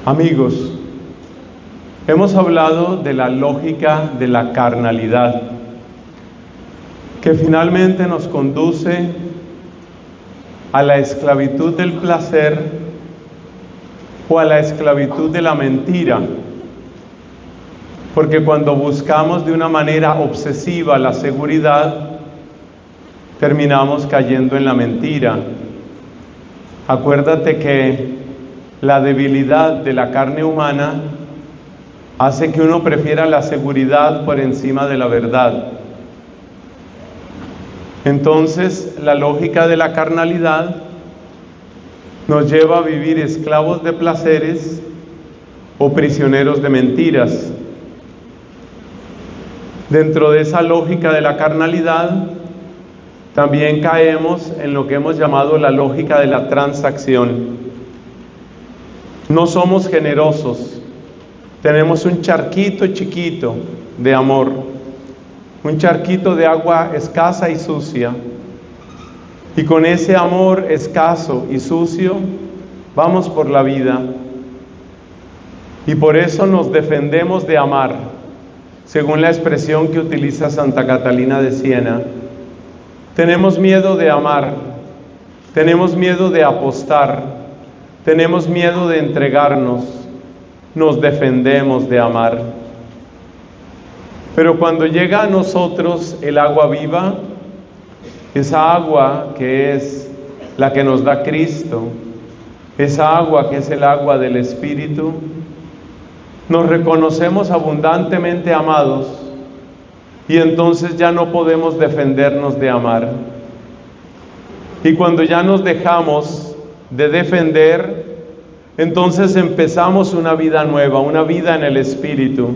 Amigos, hemos hablado de la lógica de la carnalidad, que finalmente nos conduce a la esclavitud del placer o a la esclavitud de la mentira, porque cuando buscamos de una manera obsesiva la seguridad, terminamos cayendo en la mentira. Acuérdate que la debilidad de la carne humana hace que uno prefiera la seguridad por encima de la verdad. Entonces, la lógica de la carnalidad nos lleva a vivir esclavos de placeres o prisioneros de mentiras. Dentro de esa lógica de la carnalidad, también caemos en lo que hemos llamado la lógica de la transacción. No somos generosos, tenemos un charquito chiquito de amor, un charquito de agua escasa y sucia, y con ese amor escaso y sucio vamos por la vida, y por eso nos defendemos de amar, según la expresión que utiliza Santa Catalina de Siena. Tenemos miedo de amar, tenemos miedo de apostar, tenemos miedo de entregarnos, nos defendemos de amar. Pero cuando llega a nosotros el agua viva, esa agua que es la que nos da Cristo, esa agua que es el agua del Espíritu, nos reconocemos abundantemente amados y entonces ya no podemos defendernos de amar. Y cuando ya nos dejamos de defender, entonces empezamos una vida nueva, una vida en el Espíritu,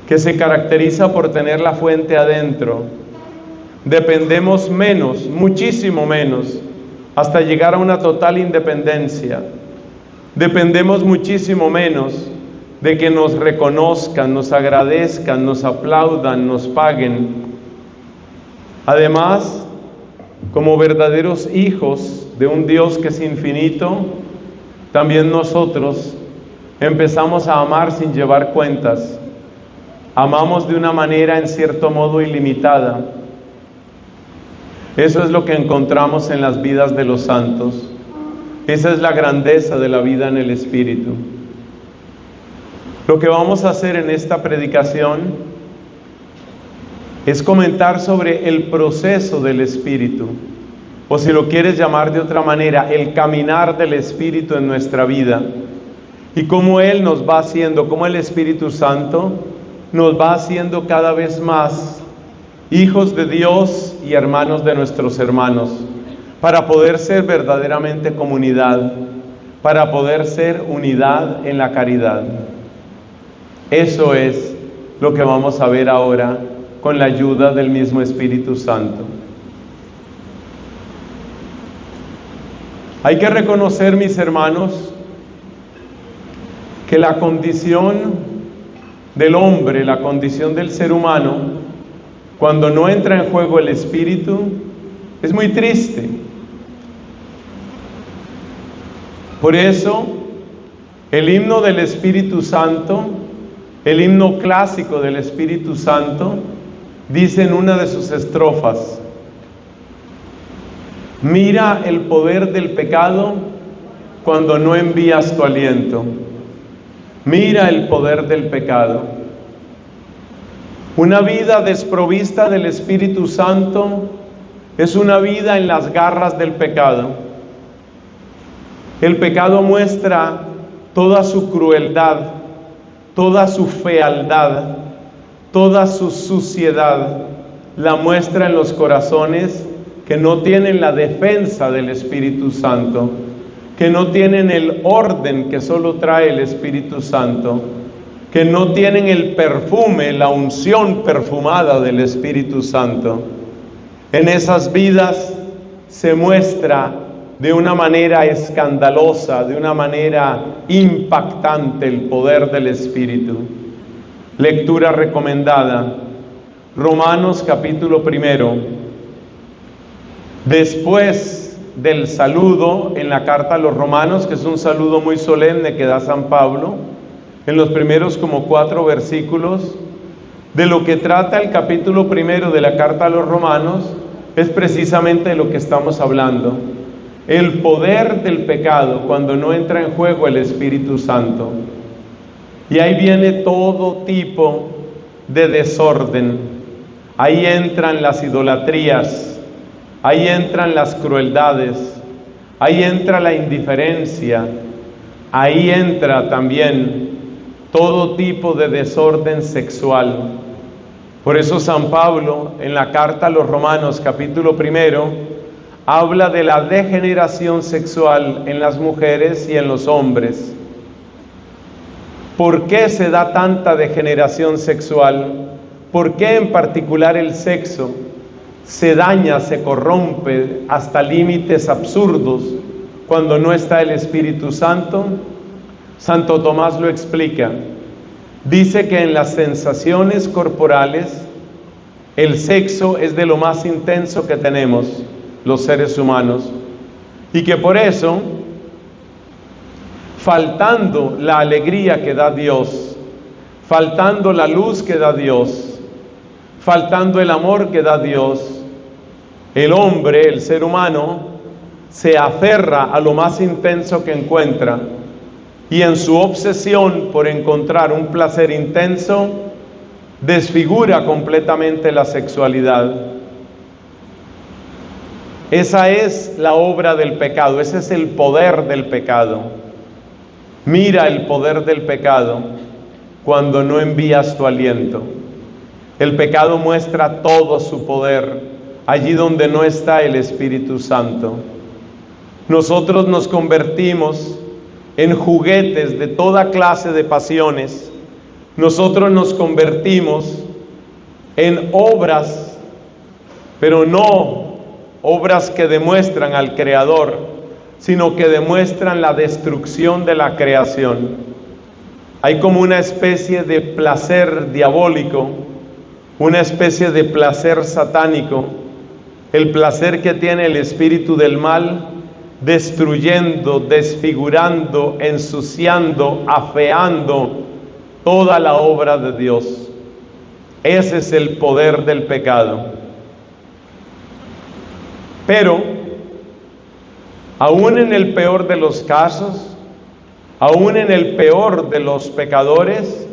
que se caracteriza por tener la fuente adentro. Dependemos menos, muchísimo menos, hasta llegar a una total independencia. Dependemos muchísimo menos de que nos reconozcan, nos agradezcan, nos aplaudan, nos paguen. Además, como verdaderos hijos de un Dios que es infinito, también nosotros empezamos a amar sin llevar cuentas. Amamos de una manera en cierto modo ilimitada. Eso es lo que encontramos en las vidas de los santos. Esa es la grandeza de la vida en el Espíritu. Lo que vamos a hacer en esta predicación es comentar sobre el proceso del Espíritu, o si lo quieres llamar de otra manera, el caminar del Espíritu en nuestra vida, y cómo Él nos va haciendo, cómo el Espíritu Santo nos va haciendo cada vez más hijos de Dios y hermanos de nuestros hermanos, para poder ser verdaderamente comunidad, para poder ser unidad en la caridad. Eso es lo que vamos a ver ahora con la ayuda del mismo Espíritu Santo. Hay que reconocer, mis hermanos, que la condición del hombre, la condición del ser humano, cuando no entra en juego el Espíritu, es muy triste. Por eso, el himno del Espíritu Santo, el himno clásico del Espíritu Santo, dice en una de sus estrofas: mira el poder del pecado cuando no envías tu aliento. Mira el poder del pecado. Una vida desprovista del Espíritu Santo es una vida en las garras del pecado. El pecado muestra toda su crueldad, toda su fealdad, toda su suciedad, la muestra en los corazones que no tienen la defensa del Espíritu Santo, que no tienen el orden que solo trae el Espíritu Santo, que no tienen el perfume, la unción perfumada del Espíritu Santo. En esas vidas se muestra de una manera escandalosa, de una manera impactante el poder del Espíritu. Lectura recomendada, Romanos capítulo 1. Después del saludo en la carta a los romanos, que es un saludo muy solemne que da San Pablo, en los primeros como 4 versículos. De lo que trata el capítulo 1 de la carta a los romanos es precisamente de lo que estamos hablando. El poder del pecado cuando no entra en juego el Espíritu Santo. Y ahí viene todo tipo de desorden. Ahí entran las idolatrías, ahí entran las crueldades, ahí entra la indiferencia, ahí entra también todo tipo de desorden sexual. Por eso San Pablo, en la carta a los Romanos, capítulo 1, habla de la degeneración sexual en las mujeres y en los hombres. ¿Por qué se da tanta degeneración sexual? ¿Por qué en particular el sexo se daña, se corrompe hasta límites absurdos cuando no está el Espíritu Santo? Santo Tomás lo explica. Dice que en las sensaciones corporales el sexo es de lo más intenso que tenemos los seres humanos, y que por eso, faltando la alegría que da Dios, faltando la luz que da Dios, faltando el amor que da Dios, el hombre, el ser humano, se aferra a lo más intenso que encuentra, y en su obsesión por encontrar un placer intenso, desfigura completamente la sexualidad. Esa es la obra del pecado, ese es el poder del pecado. Mira el poder del pecado cuando no envías tu aliento. El pecado muestra todo su poder allí donde no está el Espíritu Santo. Nosotros nos convertimos en juguetes de toda clase de pasiones. Nosotros nos convertimos en obras, pero no obras que demuestran al Creador, sino que demuestran la destrucción de la creación. Hay como una especie de placer diabólico, una especie de placer satánico, el placer que tiene el espíritu del mal, destruyendo, desfigurando, ensuciando, afeando toda la obra de Dios. Ese es el poder del pecado. Pero, aún en el peor de los casos, aún en el peor de los pecadores,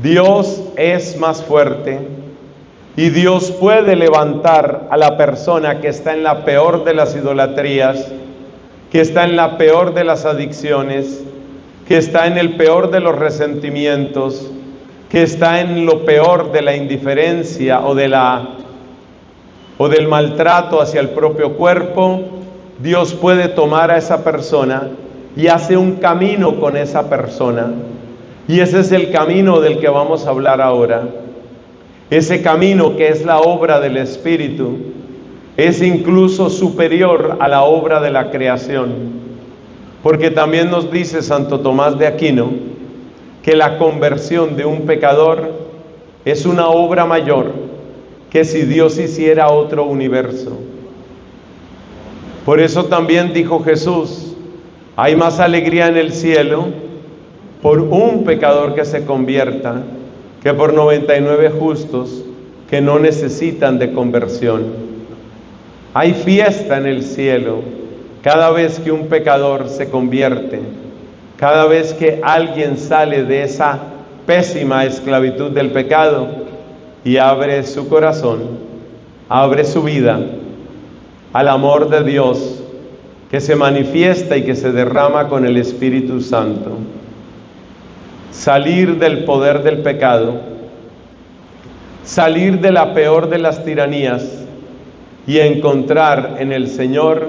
Dios es más fuerte y Dios puede levantar a la persona que está en la peor de las idolatrías, que está en la peor de las adicciones, que está en el peor de los resentimientos, que está en lo peor de la indiferencia o del maltrato hacia el propio cuerpo. Dios puede tomar a esa persona y hace un camino con esa persona. Y ese es el camino del que vamos a hablar ahora. Ese camino que es la obra del Espíritu es incluso superior a la obra de la creación. Porque también nos dice Santo Tomás de Aquino que la conversión de un pecador es una obra mayor que si Dios hiciera otro universo. Por eso también dijo Jesús, hay más alegría en el cielo por un pecador que se convierta que por 99 justos que no necesitan de conversión. Hay fiesta en el cielo cada vez que un pecador se convierte, cada vez que alguien sale de esa pésima esclavitud del pecado y abre su corazón, abre su vida al amor de Dios que se manifiesta y que se derrama con el Espíritu Santo. Salir del poder del pecado, salir de la peor de las tiranías y encontrar en el Señor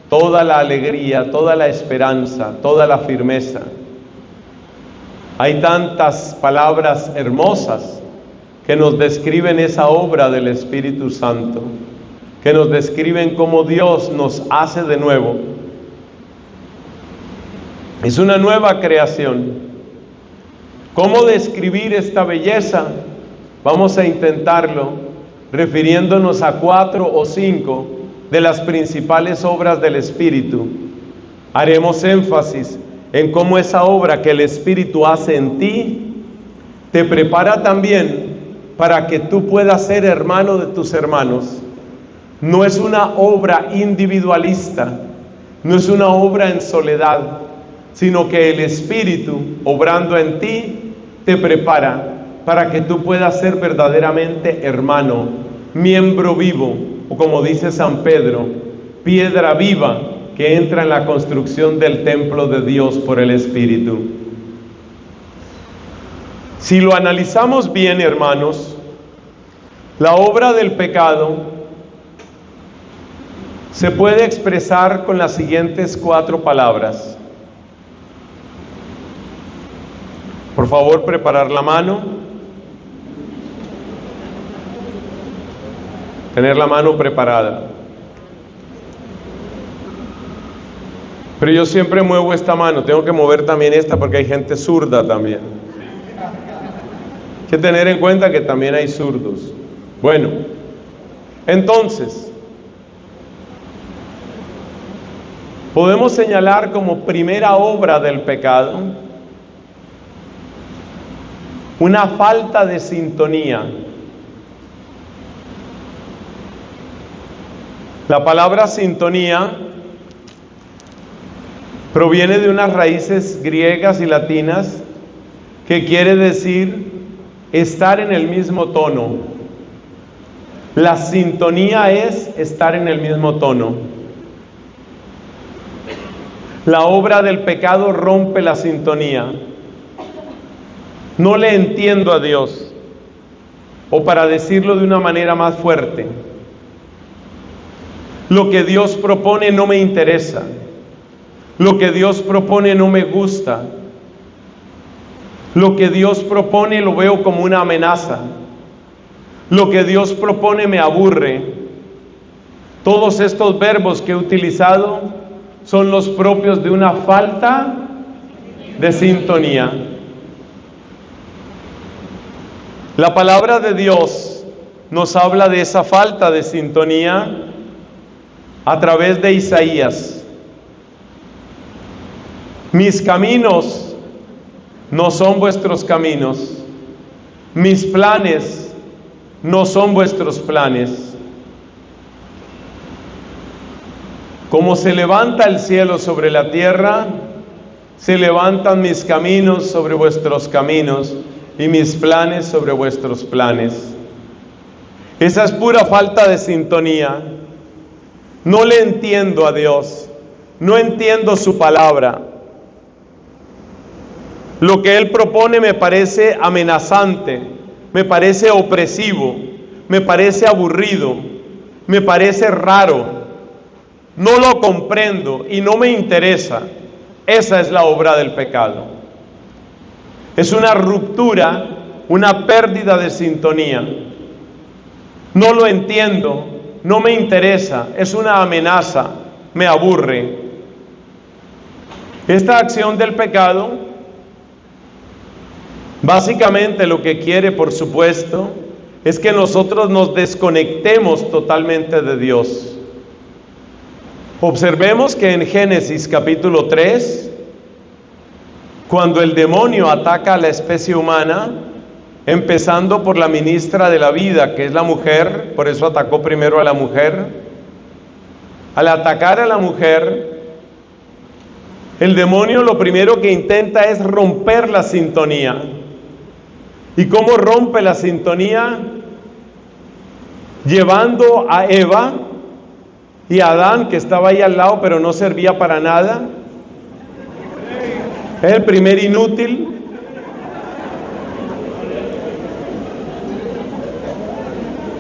toda la alegría, toda la esperanza, toda la firmeza. Hay tantas palabras hermosas que nos describen esa obra del Espíritu Santo, que nos describen cómo Dios nos hace de nuevo. Es una nueva creación. ¿Cómo describir esta belleza? Vamos a intentarlo refiriéndonos a 4 o 5 de las principales obras del Espíritu, haremos énfasis en cómo esa obra que el Espíritu hace en ti te prepara también para que tú puedas ser hermano de tus hermanos. No es una obra individualista, no es una obra en soledad, sino que el Espíritu, obrando en ti, te prepara para que tú puedas ser verdaderamente hermano, miembro vivo, o como dice San Pedro, piedra viva que entra en la construcción del templo de Dios por el Espíritu. Si lo analizamos bien, hermanos, la obra del pecado se puede expresar con las siguientes 4 palabras. Por favor, preparar la mano. Tener la mano preparada. Pero yo siempre muevo esta mano, tengo que mover también esta porque hay gente zurda también. Hay que tener en cuenta que también hay zurdos. Bueno, entonces, podemos señalar como primera obra del pecado una falta de sintonía. La palabra sintonía proviene de unas raíces griegas y latinas que quiere decir estar en el mismo tono. La sintonía es estar en el mismo tono. La obra del pecado rompe la sintonía. No le entiendo a Dios, o para decirlo de una manera más fuerte, lo que Dios propone no me interesa. Lo que Dios propone no me gusta. Lo que Dios propone lo veo como una amenaza. Lo que Dios propone me aburre. Todos estos verbos que he utilizado son los propios de una falta de sintonía. La palabra de Dios nos habla de esa falta de sintonía a través de Isaías. Mis caminos no son vuestros caminos, mis planes no son vuestros planes. Como se levanta el cielo sobre la tierra, se levantan mis caminos sobre vuestros caminos y mis planes sobre vuestros planes. Esa es pura falta de sintonía. No le entiendo a Dios, no entiendo su palabra. Lo que Él propone me parece amenazante, me parece opresivo, me parece aburrido, me parece raro. No lo comprendo y no me interesa. Esa es la obra del pecado. Es una ruptura, una pérdida de sintonía. No lo entiendo, no me interesa, es una amenaza, me aburre. Esta acción del pecado básicamente lo que quiere, por supuesto, es que nosotros nos desconectemos totalmente de Dios. Observemos que en Génesis capítulo 3, cuando el demonio ataca a la especie humana, empezando por la ministra de la vida, que es la mujer, por eso atacó primero a la mujer. Al atacar a la mujer, el demonio lo primero que intenta es romper la sintonía. ¿Y cómo rompe la sintonía? Llevando a Eva y a Adán, que estaba ahí al lado pero no servía para nada. Es el primer inútil.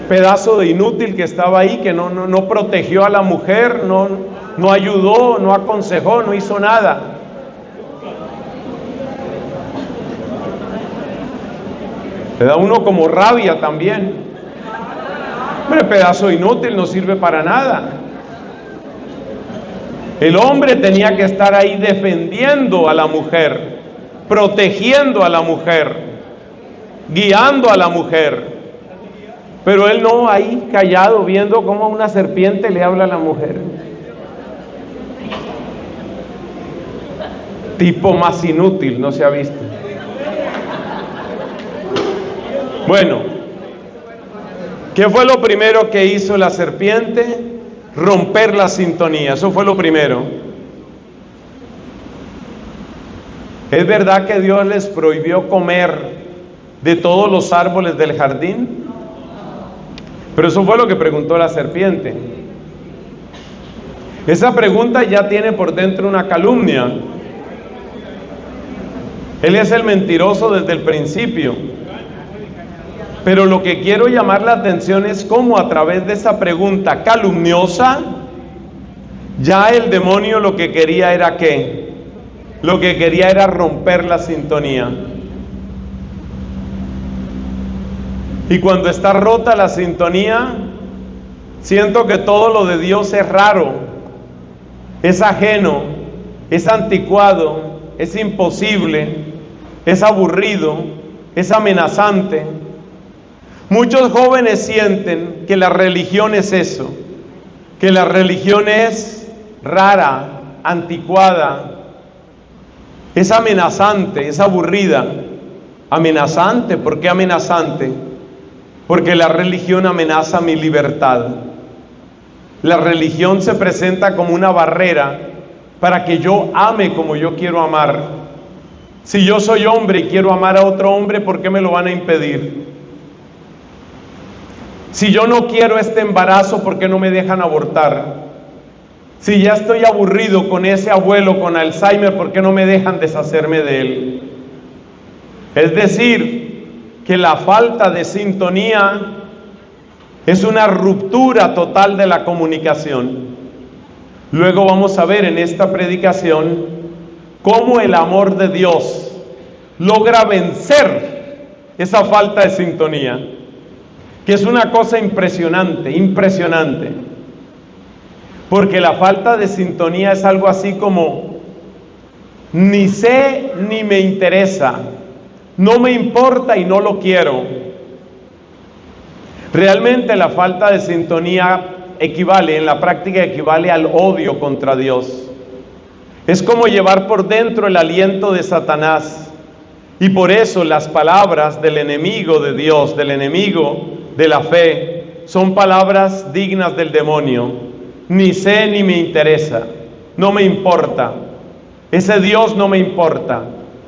Pedazo de inútil que estaba ahí, que no protegió a la mujer, no ayudó, no aconsejó, no hizo nada. Le da uno como rabia también. Hombre, pedazo inútil, no sirve para nada. El hombre tenía que estar ahí defendiendo a la mujer, protegiendo a la mujer, guiando a la mujer. Pero él no, ahí callado, viendo cómo una serpiente le habla a la mujer. Tipo más inútil, no se ha visto. Bueno, ¿qué fue lo primero que hizo la serpiente? Romper la sintonía, eso fue lo primero. ¿Es verdad que Dios les prohibió comer de todos los árboles del jardín? Pero eso fue lo que preguntó la serpiente. Esa pregunta ya tiene por dentro una calumnia. Él es el mentiroso desde el principio. Pero lo que quiero llamar la atención es cómo a través de esa pregunta calumniosa, ya el demonio lo que quería era ¿qué? Lo que quería era romper la sintonía. Y cuando está rota la sintonía, siento que todo lo de Dios es raro, es ajeno, es anticuado, es imposible, es aburrido, es amenazante. Muchos jóvenes sienten que la religión es eso, que la religión es rara, anticuada, es amenazante, es aburrida. Amenazante, ¿por qué amenazante? Porque la religión amenaza mi libertad. La religión se presenta como una barrera para que yo ame como yo quiero amar. Si yo soy hombre y quiero amar a otro hombre, ¿por qué me lo van a impedir? Si yo no quiero este embarazo, ¿por qué no me dejan abortar? Si ya estoy aburrido con ese abuelo con Alzheimer, ¿por qué no me dejan deshacerme de él? Es decir, que la falta de sintonía es una ruptura total de la comunicación. Luego vamos a ver en esta predicación cómo el amor de Dios logra vencer esa falta de sintonía, que es una cosa impresionante, impresionante. Porque la falta de sintonía es algo así como ni sé ni me interesa, no me importa y no lo quiero. Realmente la falta de sintonía equivale, en la práctica equivale al odio contra Dios. Es como llevar por dentro el aliento de Satanás. Y por eso las palabras del enemigo de Dios, del enemigo de la fe, son palabras dignas del demonio. Ni sé ni me interesa, no me importa. Ese Dios no me importa.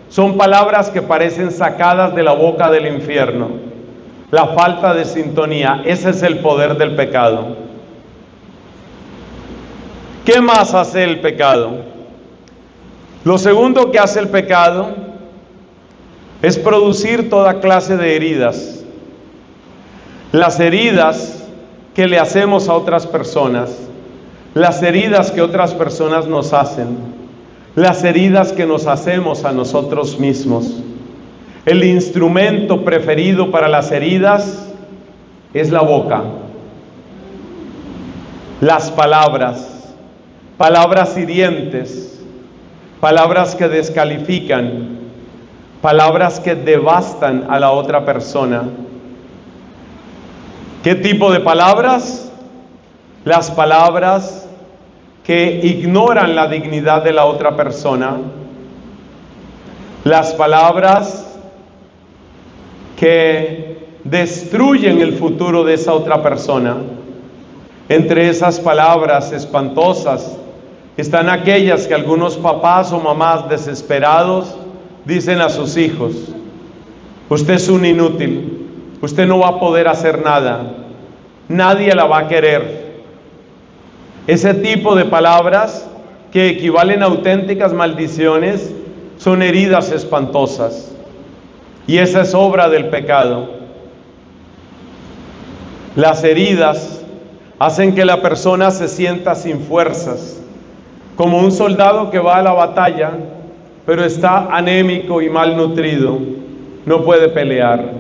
Son palabras que parecen sacadas de la boca del infierno. La falta de sintonía, ese es el poder del pecado. ¿Qué más hace el pecado? Lo segundo que hace el pecado es producir toda clase de heridas. Las heridas que le hacemos a otras personas, las heridas que otras personas nos hacen, las heridas que nos hacemos a nosotros mismos. El instrumento preferido para las heridas es la boca. Las palabras, palabras hirientes, palabras que descalifican, palabras que devastan a la otra persona. ¿Qué tipo de palabras? Las palabras que ignoran la dignidad de la otra persona, las palabras que destruyen el futuro de esa otra persona. Entre esas palabras espantosas están aquellas que algunos papás o mamás desesperados dicen a sus hijos: usted es un inútil, usted no va a poder hacer nada, nadie la va a querer. Ese tipo de palabras que equivalen a auténticas maldiciones son heridas espantosas. Y esa es obra del pecado. Las heridas hacen que la persona se sienta sin fuerzas, como un soldado que va a la batalla, pero está anémico y malnutrido, no puede pelear.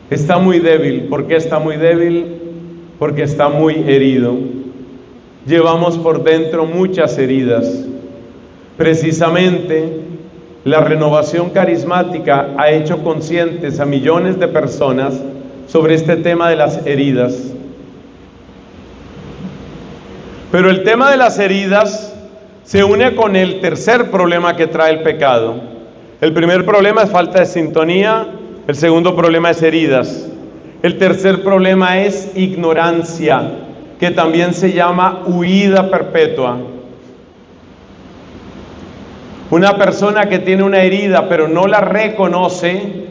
Está muy débil. ¿Por qué está muy débil? Porque está muy herido. Llevamos por dentro muchas heridas. Precisamente, la renovación carismática ha hecho conscientes a millones de personas sobre este tema de las heridas. Pero el tema de las heridas se une con el tercer problema que trae el pecado. El primer problema es falta de sintonía, el segundo problema es heridas. El tercer problema es ignorancia, que también se llama huida perpetua. Una persona que tiene una herida pero no la reconoce,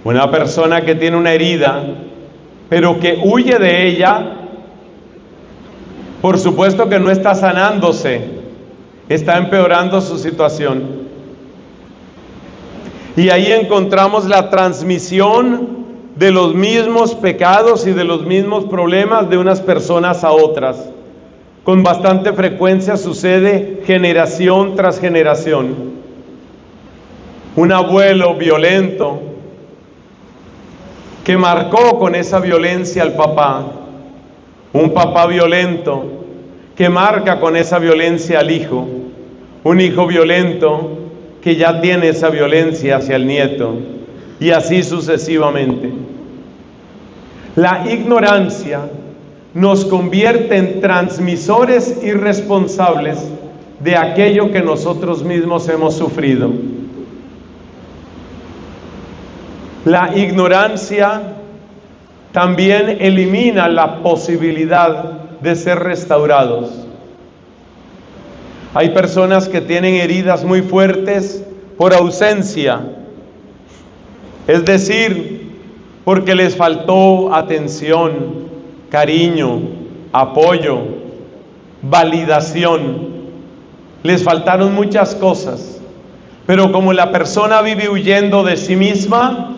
una persona que tiene una herida pero que huye de ella, por supuesto que no está sanándose, está empeorando su situación. Y ahí encontramos la transmisión de los mismos pecados y de los mismos problemas de unas personas a otras. Con bastante frecuencia sucede generación tras generación. Un abuelo violento que marcó con esa violencia al papá. Un papá violento que marca con esa violencia al hijo. Un hijo violento que ya tiene esa violencia hacia el nieto. Y así sucesivamente. La ignorancia nos convierte en transmisores irresponsables de aquello que nosotros mismos hemos sufrido. La ignorancia también elimina la posibilidad de ser restaurados. Hay personas que tienen heridas muy fuertes por ausencia, es decir, porque les faltó atención, cariño, apoyo, validación. Les faltaron muchas cosas, pero como la persona vive huyendo de sí misma,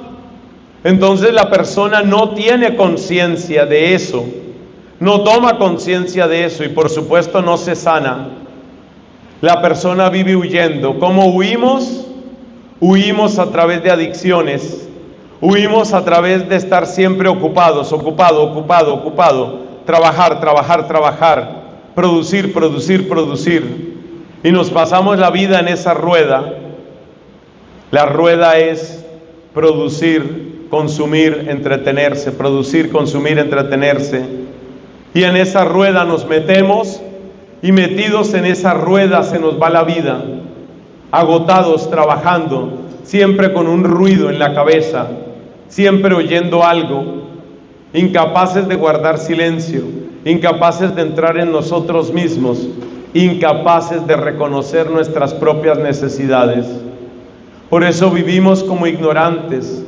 entonces la persona no tiene conciencia de eso, no toma conciencia de eso y por supuesto no se sana. La persona vive huyendo. ¿Cómo huimos? Huimos a través de adicciones, huimos a través de estar siempre ocupados, ocupado, trabajar, producir, y nos pasamos la vida en esa rueda. La rueda es producir, consumir, entretenerse, producir, consumir, entretenerse, y en esa rueda nos metemos, y metidos en esa rueda se nos va la vida, agotados, trabajando, siempre con un ruido en la cabeza, siempre oyendo algo, incapaces de guardar silencio, incapaces de entrar en nosotros mismos, incapaces de reconocer nuestras propias necesidades. Por eso vivimos como ignorantes,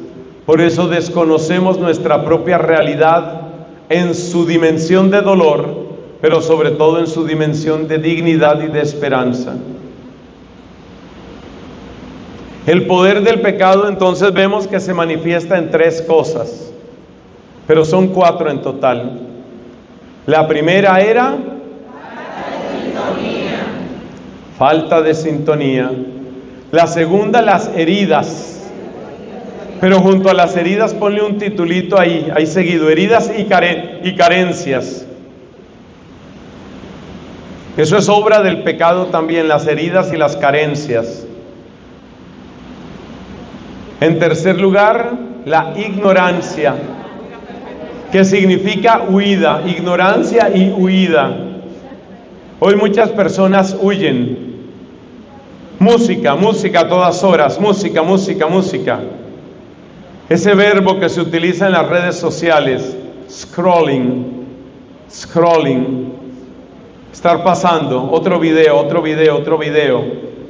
por eso desconocemos nuestra propia realidad en su dimensión de dolor, pero sobre todo en su dimensión de dignidad y de esperanza. El poder del pecado entonces vemos que se manifiesta en tres cosas, pero son cuatro en total. La primera era falta de sintonía. La segunda, las heridas. Pero junto a las heridas ponle un titulito ahí seguido, heridas y carencias. Eso es obra del pecado también, las heridas y las carencias. En tercer lugar, la ignorancia, que significa huida, ignorancia y huida. Hoy muchas personas huyen. Música a todas horas, música. Ese verbo que se utiliza en las redes sociales, scrolling, estar pasando, otro video,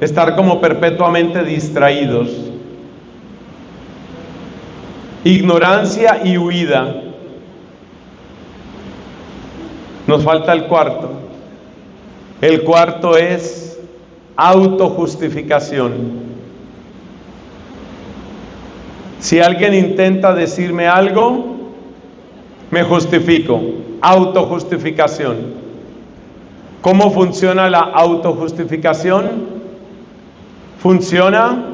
estar como perpetuamente distraídos. Ignorancia y huida. Nos falta el cuarto. El cuarto es autojustificación. Si alguien intenta decirme algo, me justifico. Autojustificación. ¿Cómo funciona la autojustificación? Funciona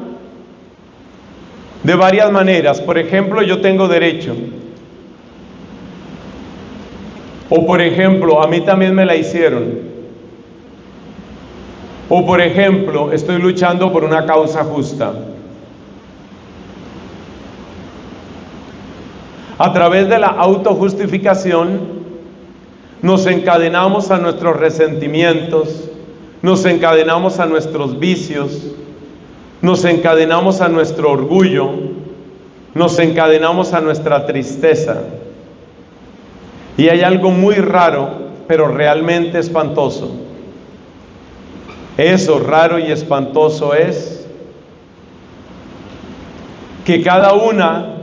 de varias maneras. Por ejemplo, yo tengo derecho. O por ejemplo, a mí también me la hicieron. O por ejemplo, estoy luchando por una causa justa. A través de la autojustificación nos encadenamos a nuestros resentimientos, nos encadenamos a nuestros vicios, nos encadenamos a nuestro orgullo, nos encadenamos a nuestra tristeza. Y hay algo muy raro, pero realmente espantoso. Eso raro y espantoso es que cada una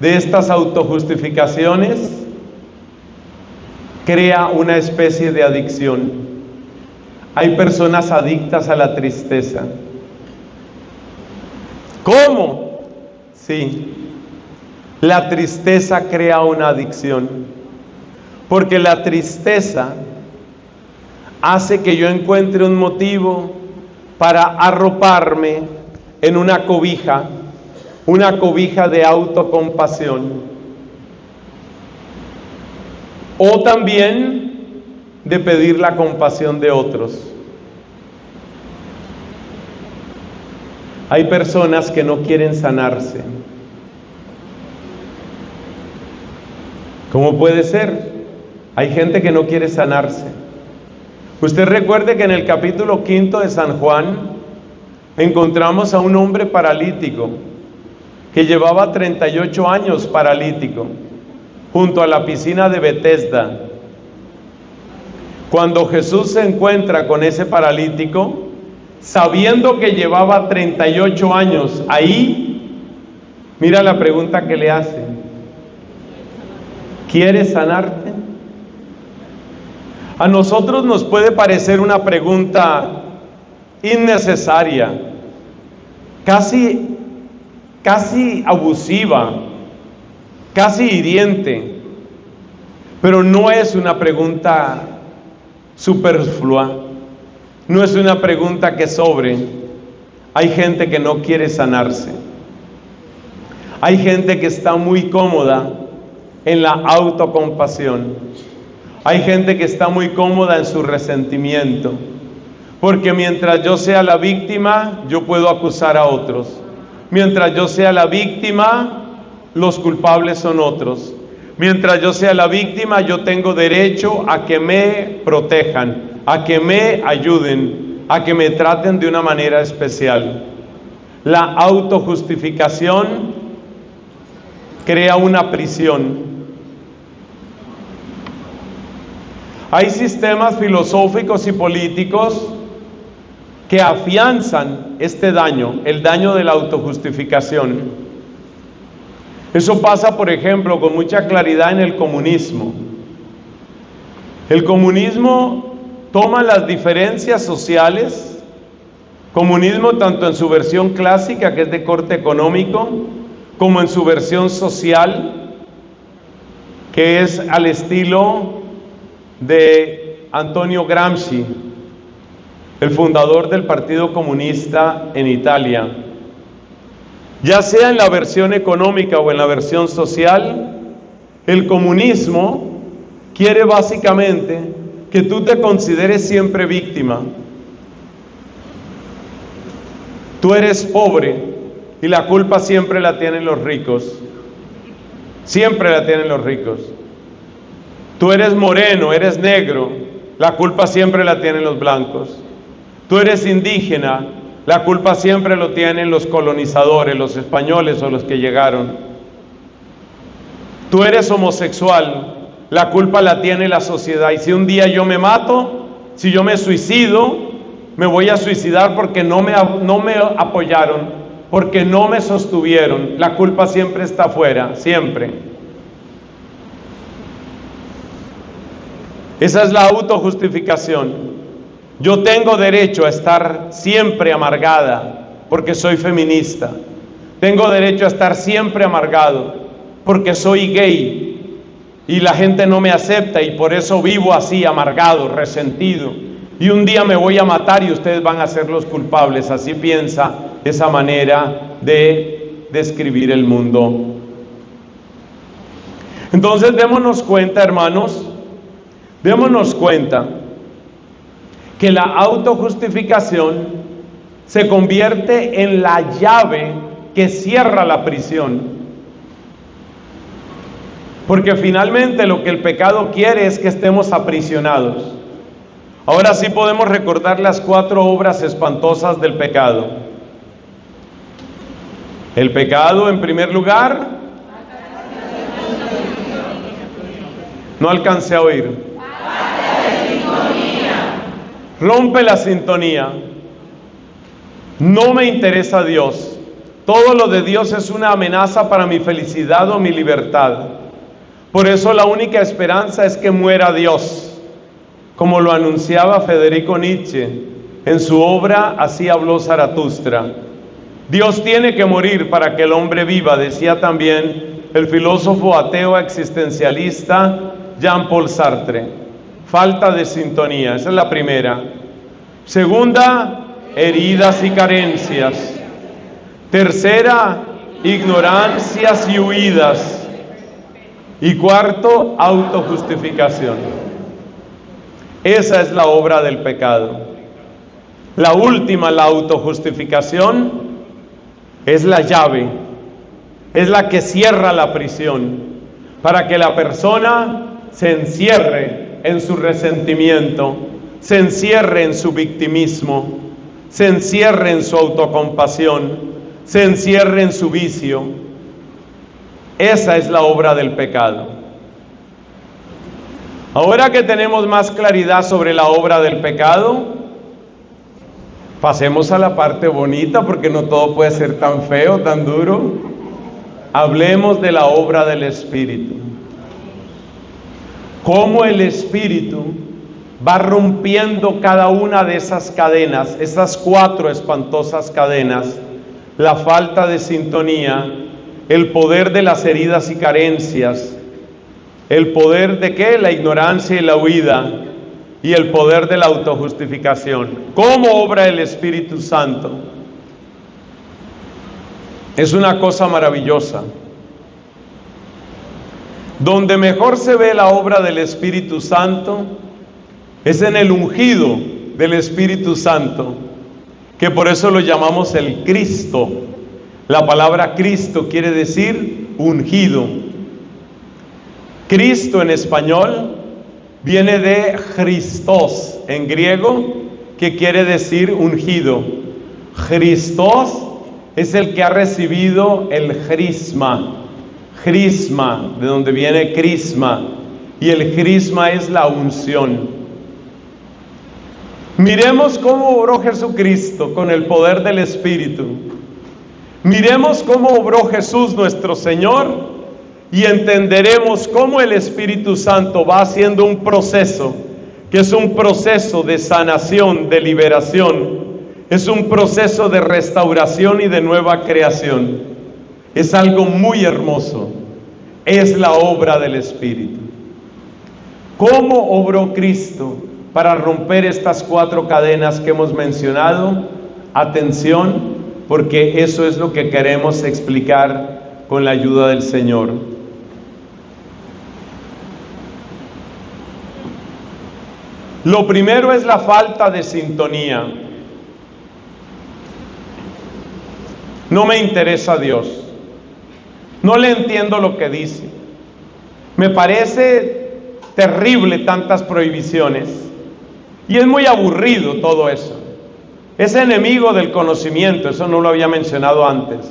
de estas autojustificaciones crea una especie de adicción. Hay personas adictas a la tristeza. ¿Cómo? Sí, la tristeza crea una adicción, porque la tristeza hace que yo encuentre un motivo para arroparme en una cobija de autocompasión, o también de pedir la compasión de otros. Hay personas que no quieren sanarse. ¿Cómo puede ser? Hay gente que no quiere sanarse. Usted recuerde que en el capítulo 5 de San Juan encontramos a un hombre paralítico que llevaba 38 años paralítico junto a la piscina de Betesda. Cuando Jesús se encuentra con ese paralítico, sabiendo que llevaba 38 años ahí, mira la pregunta que le hace: ¿quieres sanarte? A nosotros nos puede parecer una pregunta innecesaria, casi abusiva, casi hiriente, pero no es una pregunta superflua, no es una pregunta que sobre. Hay gente que no quiere sanarse. Hay gente que está muy cómoda en la autocompasión. Hay gente que está muy cómoda en su resentimiento, porque mientras yo sea la víctima, yo puedo acusar a otros. Mientras yo sea la víctima, los culpables son otros. Mientras yo sea la víctima, yo tengo derecho a que me protejan, a que me ayuden, a que me traten de una manera especial. La autojustificación crea una prisión. Hay sistemas filosóficos y políticos que afianzan este daño, el daño de la autojustificación. Eso pasa, por ejemplo, con mucha claridad en el comunismo. El comunismo toma las diferencias sociales, comunismo tanto en su versión clásica, que es de corte económico, como en su versión social, que es al estilo de Antonio Gramsci, el fundador del Partido Comunista en Italia. Ya sea en la versión económica o en la versión social, el comunismo quiere básicamente que tú te consideres siempre víctima. Tú eres pobre y la culpa siempre la tienen los ricos. Siempre la tienen los ricos. Tú eres moreno, eres negro, la culpa siempre la tienen los blancos. Tú eres indígena, la culpa siempre lo tienen los colonizadores, los españoles o los que llegaron. Tú eres homosexual, la culpa la tiene la sociedad. Y si un día yo me mato, si yo me suicido, me voy a suicidar porque no me apoyaron, porque no me sostuvieron. La culpa siempre está afuera, siempre. Esa es la autojustificación. Yo tengo derecho a estar siempre amargada porque soy feminista. Tengo derecho a estar siempre amargado porque soy gay y la gente no me acepta y por eso vivo así, amargado, resentido. Y un día me voy a matar y ustedes van a ser los culpables. Así piensa esa manera de describir el mundo. Entonces démonos cuenta, hermanos, démonos cuenta que la autojustificación se convierte en la llave que cierra la prisión. Porque finalmente lo que el pecado quiere es que estemos aprisionados. Ahora sí podemos recordar las 4 obras espantosas del pecado. El pecado, en primer lugar, no alcancé a oír. Rompe la sintonía. No me interesa Dios. Todo lo de Dios es una amenaza para mi felicidad o mi libertad. Por eso la única esperanza es que muera Dios, como lo anunciaba Federico Nietzsche en su obra Así habló Zaratustra. Dios tiene que morir para que el hombre viva, decía también el filósofo ateo existencialista Jean-Paul Sartre. Falta de sintonía, esa es la primera. Segunda, heridas y carencias. Tercera, ignorancias y huidas. Y cuarto, autojustificación. Esa es la obra del pecado. La última, la autojustificación, es la llave, es la que cierra la prisión, para que la persona se encierre en su resentimiento, se encierre en su victimismo, se encierre en su autocompasión, se encierre en su vicio. Esa es la obra del pecado. Ahora que tenemos más claridad sobre la obra del pecado, pasemos a la parte bonita, porque no todo puede ser tan feo, tan duro. Hablemos de la obra del Espíritu. Cómo el Espíritu va rompiendo cada una de esas cadenas, esas 4 espantosas cadenas: la falta de sintonía, el poder de las heridas y carencias, el poder de ¿qué? La ignorancia y la huida, y el poder de la autojustificación. ¿Cómo obra el Espíritu Santo? Es una cosa maravillosa. Donde mejor se ve la obra del Espíritu Santo es en el ungido del Espíritu Santo, que por eso lo llamamos el Cristo. La palabra Cristo quiere decir ungido. Cristo en español viene de Christos en griego, que quiere decir ungido. Christos es el que ha recibido el crisma. Crisma, de donde viene crisma, y el crisma es la unción. Miremos cómo obró Jesucristo con el poder del Espíritu. Miremos cómo obró Jesús nuestro Señor y entenderemos cómo el Espíritu Santo va haciendo un proceso, que es un proceso de sanación, de liberación, es un proceso de restauración y de nueva creación. Es algo muy hermoso, es la obra del Espíritu. ¿Cómo obró Cristo para romper estas 4 cadenas que hemos mencionado? Atención, porque eso es lo que queremos explicar con la ayuda del Señor. Lo primero es la falta de sintonía. No me interesa Dios. No le entiendo lo que dice. Me parece terrible tantas prohibiciones. Y es muy aburrido todo eso. Es enemigo del conocimiento, eso no lo había mencionado antes.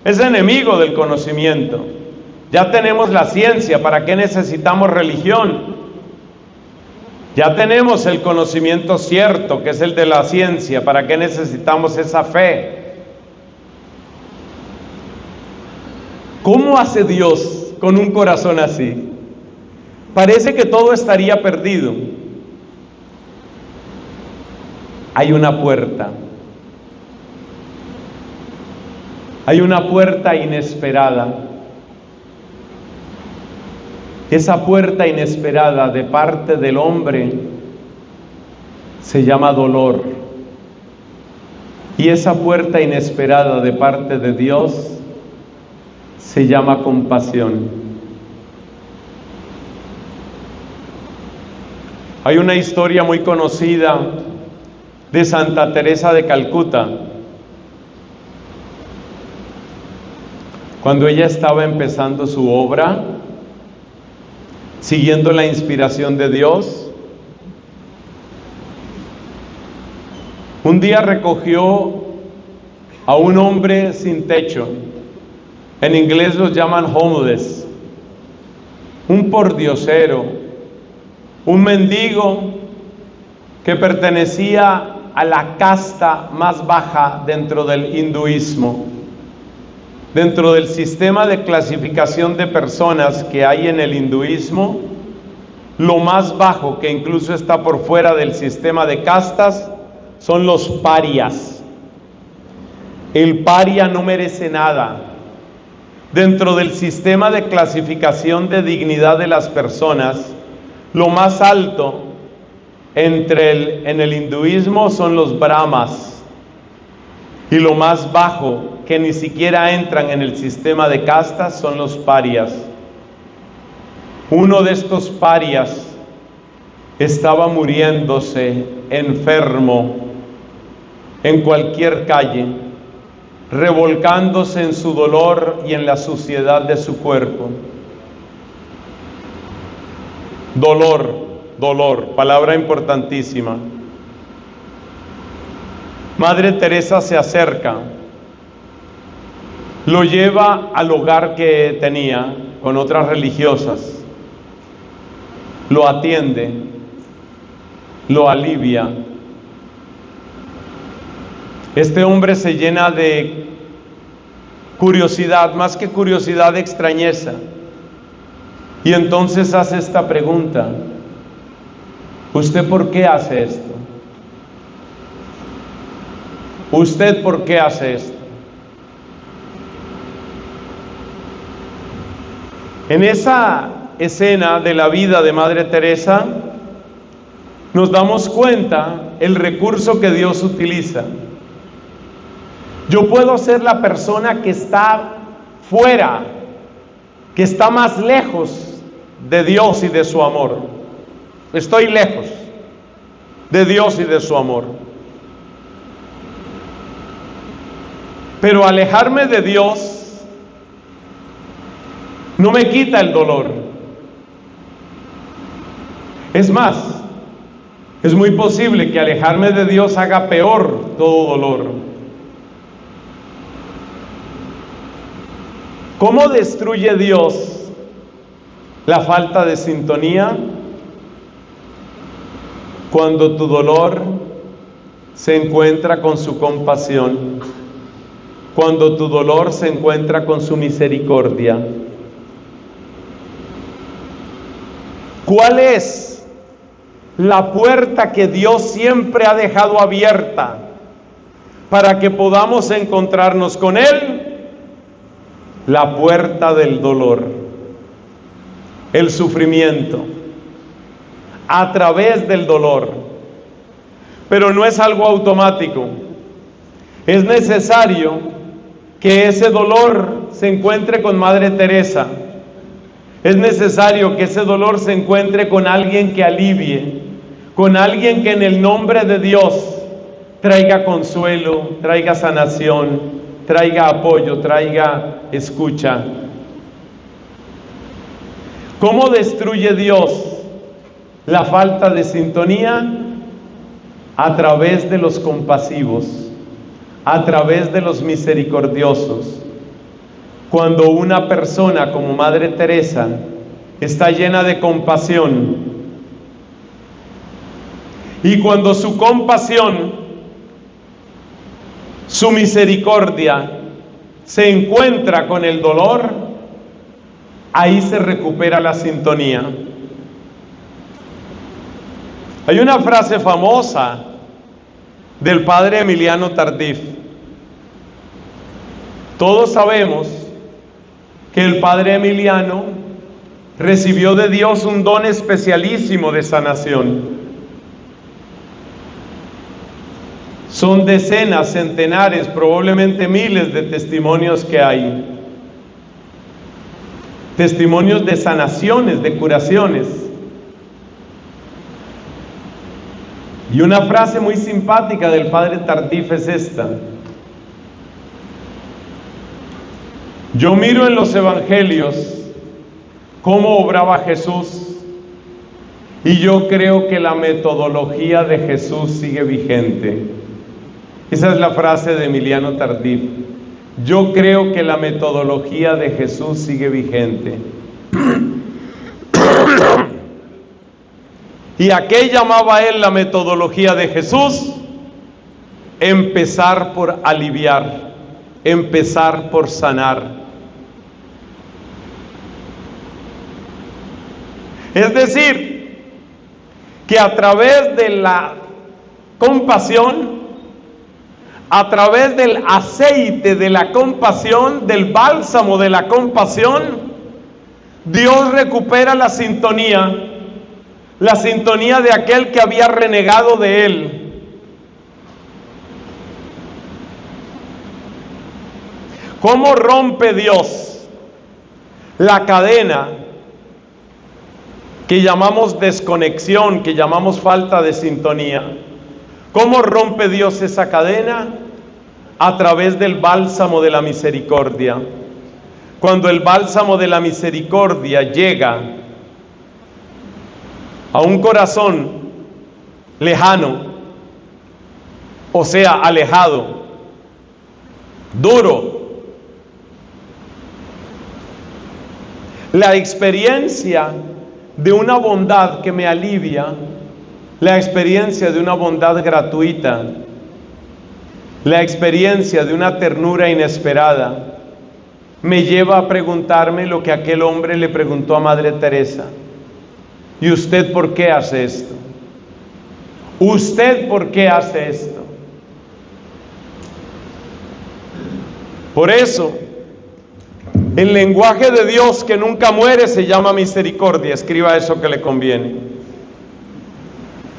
Es enemigo del conocimiento. Ya tenemos la ciencia, ¿para qué necesitamos religión? Ya tenemos el conocimiento cierto, que es el de la ciencia, ¿para qué necesitamos esa fe? ¿Cómo hace Dios con un corazón así? Parece que todo estaría perdido. Hay una puerta. Hay una puerta inesperada. Esa puerta inesperada de parte del hombre se llama dolor. Y esa puerta inesperada de parte de Dios se llama compasión. Hay una historia muy conocida de Santa Teresa de Calcuta. Cuando ella estaba empezando su obra, siguiendo la inspiración de Dios. Un día recogió a un hombre sin techo. En inglés los llaman homeless. Un pordiosero, un mendigo que pertenecía a la casta más baja dentro del hinduismo. Dentro del sistema de clasificación de personas que hay en el hinduismo, lo más bajo, que incluso está por fuera del sistema de castas, son los parias. El paria no merece nada. Dentro del sistema de clasificación de dignidad de las personas, lo más alto en el hinduismo son los brahmas, y lo más bajo, que ni siquiera entran en el sistema de castas, son los parias. Uno de estos parias estaba muriéndose enfermo en cualquier calle, revolcándose en su dolor y en la suciedad de su cuerpo. Dolor, palabra importantísima. Madre Teresa se acerca, lo lleva al hogar que tenía con otras religiosas, lo atiende, lo alivia. Este hombre se llena de curiosidad, más que curiosidad, de extrañeza, y entonces hace esta pregunta: ¿usted por qué hace esto? ¿Usted por qué hace esto? En esa escena de la vida de Madre Teresa, nos damos cuenta el recurso que Dios utiliza. Yo puedo ser la persona que está fuera, que está más lejos de Dios y de su amor. Estoy lejos de Dios y de su amor. Pero alejarme de Dios no me quita el dolor. Es más, es muy posible que alejarme de Dios haga peor todo dolor. ¿Cómo destruye Dios la falta de sintonía? Cuando tu dolor se encuentra con su compasión, cuando tu dolor se encuentra con su misericordia. ¿Cuál es la puerta que Dios siempre ha dejado abierta para que podamos encontrarnos con Él? La puerta del dolor, el sufrimiento, a través del dolor. Pero no es algo automático. Es necesario que ese dolor se encuentre con Madre Teresa. Es necesario que ese dolor se encuentre con alguien que alivie, con alguien que en el nombre de Dios traiga consuelo, traiga sanación, traiga apoyo, traiga escucha. ¿Cómo destruye Dios la falta de sintonía? A través de los compasivos, a través de los misericordiosos. Cuando una persona como Madre Teresa está llena de compasión, y cuando su compasión, su misericordia se encuentra con el dolor, ahí se recupera la sintonía. Hay una frase famosa del padre Emiliano Tardif. Todos sabemos que el padre Emiliano recibió de Dios un don especialísimo de sanación. Son decenas, centenares, probablemente miles de testimonios que hay. Testimonios de sanaciones, de curaciones. Y una frase muy simpática del padre Tardif es esta: yo miro en los evangelios cómo obraba Jesús. Y yo creo que la metodología de Jesús sigue vigente. Esa es la frase de Emiliano Tardif. Yo creo que la metodología de Jesús sigue vigente. ¿Y a qué llamaba él la metodología de Jesús? Empezar por aliviar, empezar por sanar. Es decir, que a través de la compasión, a través del aceite de la compasión, del bálsamo de la compasión, Dios recupera la sintonía de aquel que había renegado de Él. ¿Cómo rompe Dios la cadena que llamamos desconexión, que llamamos falta de sintonía? ¿Cómo rompe Dios esa cadena? A través del bálsamo de la misericordia. Cuando el bálsamo de la misericordia llega a un corazón lejano, o sea, alejado, duro, la experiencia de una bondad que me alivia, la experiencia de una bondad gratuita, la experiencia de una ternura inesperada, me lleva a preguntarme lo que aquel hombre le preguntó a Madre Teresa: ¿y usted por qué hace esto? ¿Usted por qué hace esto? Por eso, el lenguaje de Dios que nunca muere se llama misericordia. Escriba eso que le conviene.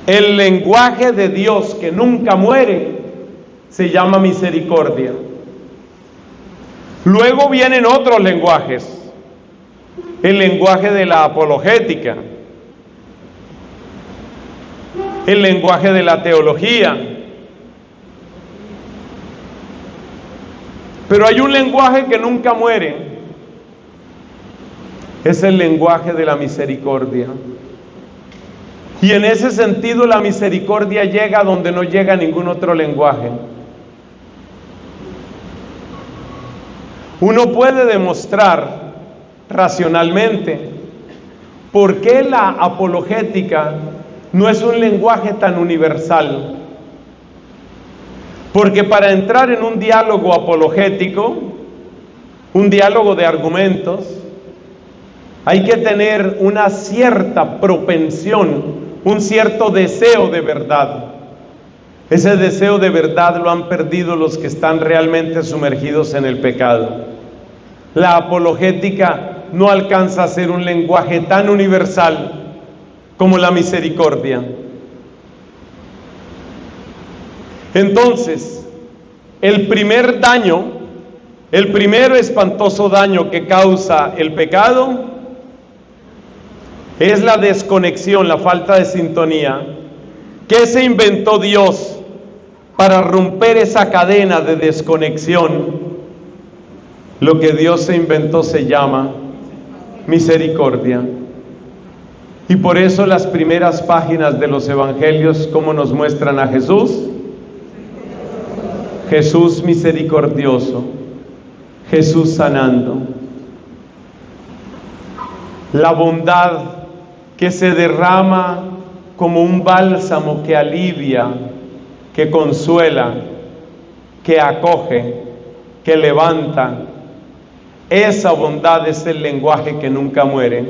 El lenguaje de Dios que nunca muere se llama misericordia. Luego vienen otros lenguajes. El lenguaje de la apologética, el lenguaje de la teología. Pero hay un lenguaje que nunca muere. Es el lenguaje de la misericordia. Y en ese sentido la misericordia llega donde no llega ningún otro lenguaje. Uno puede demostrar racionalmente por qué la apologética no es un lenguaje tan universal. Porque para entrar en un diálogo apologético, un diálogo de argumentos, hay que tener una cierta propensión, un cierto deseo de verdad. Ese deseo de verdad lo han perdido los que están realmente sumergidos en el pecado. La apologética no alcanza a ser un lenguaje tan universal como la misericordia. Entonces, el primer espantoso daño que causa el pecado es la desconexión, la falta de sintonía. ¿Qué se inventó Dios para romper esa cadena de desconexión? Lo que Dios se inventó se llama misericordia. Y por eso las primeras páginas de los evangelios, ¿cómo nos muestran a Jesús? Jesús misericordioso, Jesús sanando. La bondad que se derrama como un bálsamo que alivia, que consuela, que acoge, que levanta. Esa bondad es el lenguaje que nunca muere.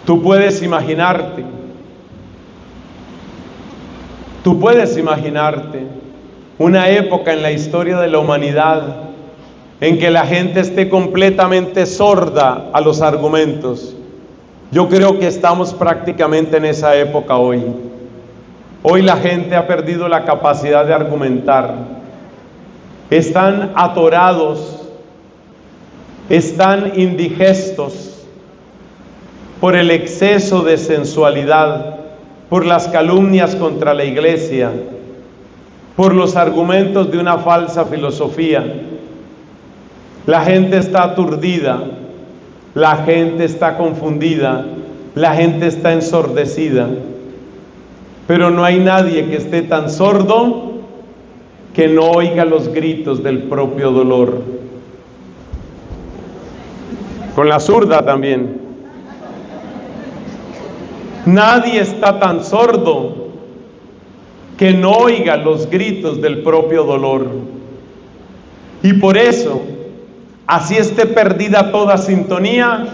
Tú puedes imaginarte una época en la historia de la humanidad en que la gente esté completamente sorda a los argumentos. Yo creo que estamos prácticamente en esa época hoy. Hoy la gente ha perdido la capacidad de argumentar. Están atorados, están indigestos por el exceso de sensualidad, por las calumnias contra la iglesia, por los argumentos de una falsa filosofía. La gente está aturdida, la gente está confundida, la gente está ensordecida, pero no hay nadie que esté tan sordo que no oiga los gritos del propio dolor. Con la zurda también. Nadie está tan sordo que no oiga los gritos del propio dolor. Y por eso, así esté perdida toda sintonía,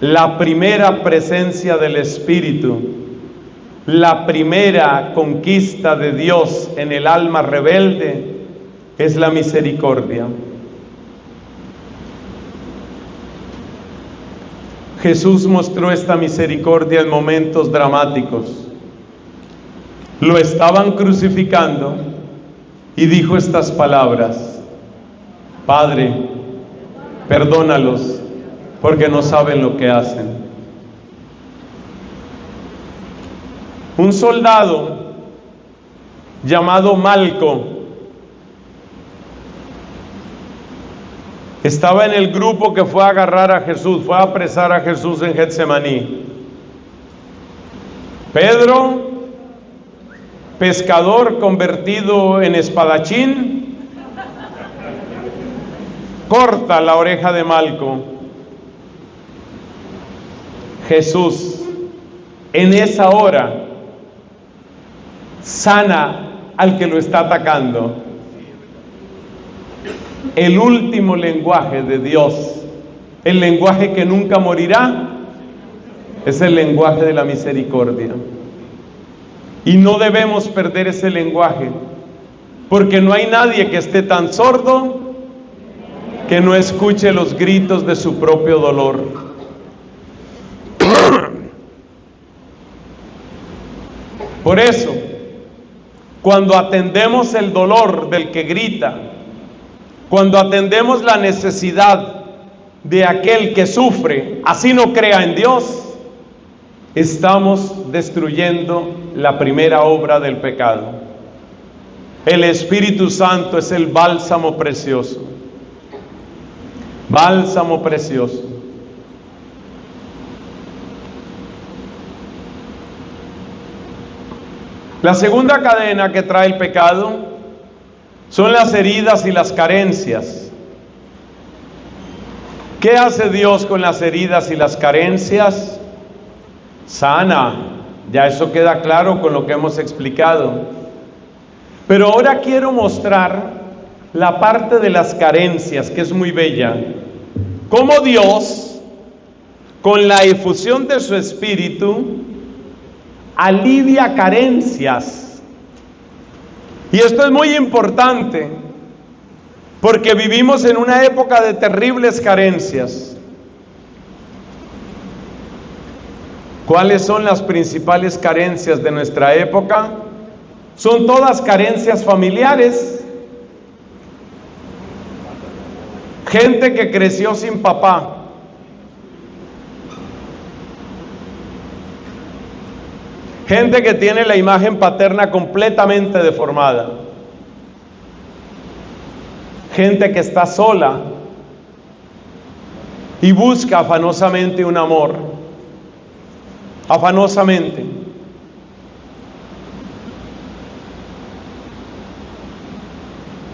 la primera presencia del Espíritu, la primera conquista de Dios en el alma rebelde es la misericordia. Jesús mostró esta misericordia en momentos dramáticos. Lo estaban crucificando y dijo estas palabras: Padre, perdónalos, porque no saben lo que hacen. Un soldado llamado Malco estaba en el grupo que fue a agarrar a Jesús, fue a apresar a Jesús en Getsemaní. Pedro, pescador convertido en espadachín, corta la oreja de Malco. Jesús, en esa hora, sana al que lo está atacando. El último lenguaje de Dios, el lenguaje que nunca morirá, es el lenguaje de la misericordia. Y no debemos perder ese lenguaje, porque no hay nadie que esté tan sordo que no escuche los gritos de su propio dolor. Por eso, cuando atendemos el dolor del que grita, cuando atendemos la necesidad de aquel que sufre, así no crea en Dios, estamos destruyendo la primera obra del pecado. El Espíritu Santo es el bálsamo precioso. Bálsamo precioso. La segunda cadena que trae el pecado son las heridas y las carencias. ¿Qué hace Dios con las heridas y las carencias? Sana. Ya eso queda claro con lo que hemos explicado. Pero ahora quiero mostrar la parte de las carencias, que es muy bella. Cómo Dios, con la efusión de su Espíritu, alivia carencias. Y esto es muy importante, porque vivimos en una época de terribles carencias. ¿Cuáles son las principales carencias de nuestra época? Son todas carencias familiares. Gente que creció sin papá. Gente que tiene la imagen paterna completamente deformada. Gente que está sola y busca afanosamente un amor. Afanosamente.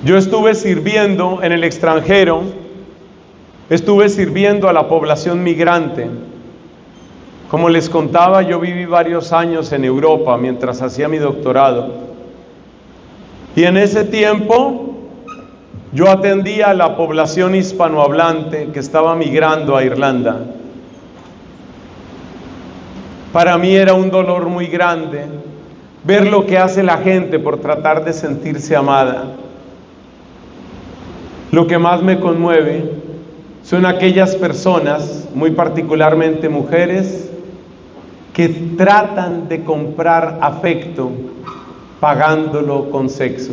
Yo estuve sirviendo en el extranjero, estuve sirviendo a la población migrante. Como les contaba, yo viví varios años en Europa mientras hacía mi doctorado. Y en ese tiempo yo atendía a la población hispanohablante que estaba migrando a Irlanda. Para mí era un dolor muy grande ver lo que hace la gente por tratar de sentirse amada. Lo que más me conmueve son aquellas personas, muy particularmente mujeres, que tratan de comprar afecto pagándolo con sexo.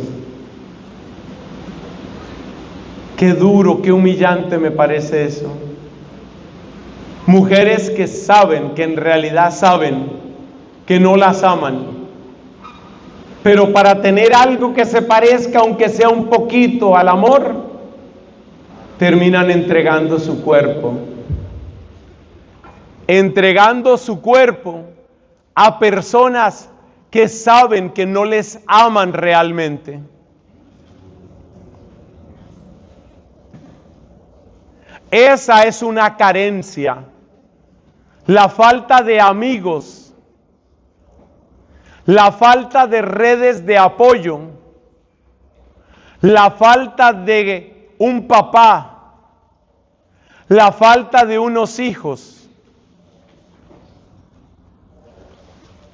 Qué duro, qué humillante me parece eso. Mujeres que saben, que en realidad saben que no las aman, pero para tener algo que se parezca, aunque sea un poquito, al amor, terminan entregando su cuerpo. Entregando su cuerpo a personas que saben que no les aman realmente. Esa es una carencia. La falta de amigos, la falta de redes de apoyo, la falta de un papá, la falta de unos hijos.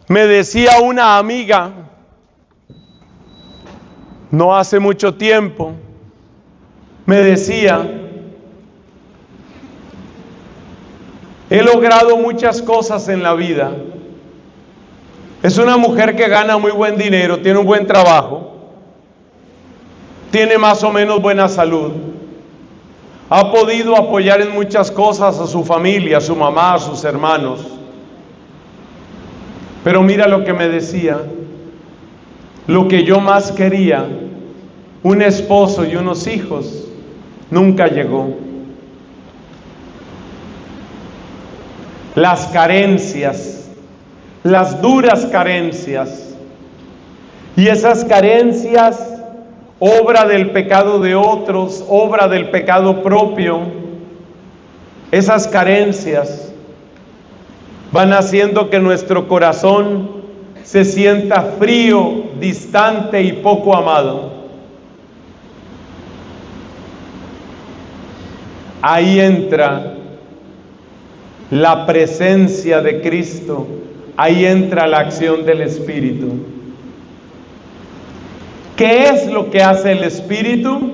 Me decía una amiga, no hace mucho tiempo, me decía: he logrado muchas cosas en la vida. Es una mujer que gana muy buen dinero, tiene un buen trabajo, tiene más o menos buena salud, ha podido apoyar en muchas cosas a su familia, a su mamá, a sus hermanos. Pero mira lo que me decía: lo que yo más quería, un esposo y unos hijos, nunca llegó. Las carencias, las duras carencias, y esas carencias, obra del pecado de otros, obra del pecado propio, esas carencias van haciendo que nuestro corazón se sienta frío, distante y poco amado. Ahí entra la presencia de Cristo, ahí entra la acción del Espíritu. ¿Qué es lo que hace el Espíritu?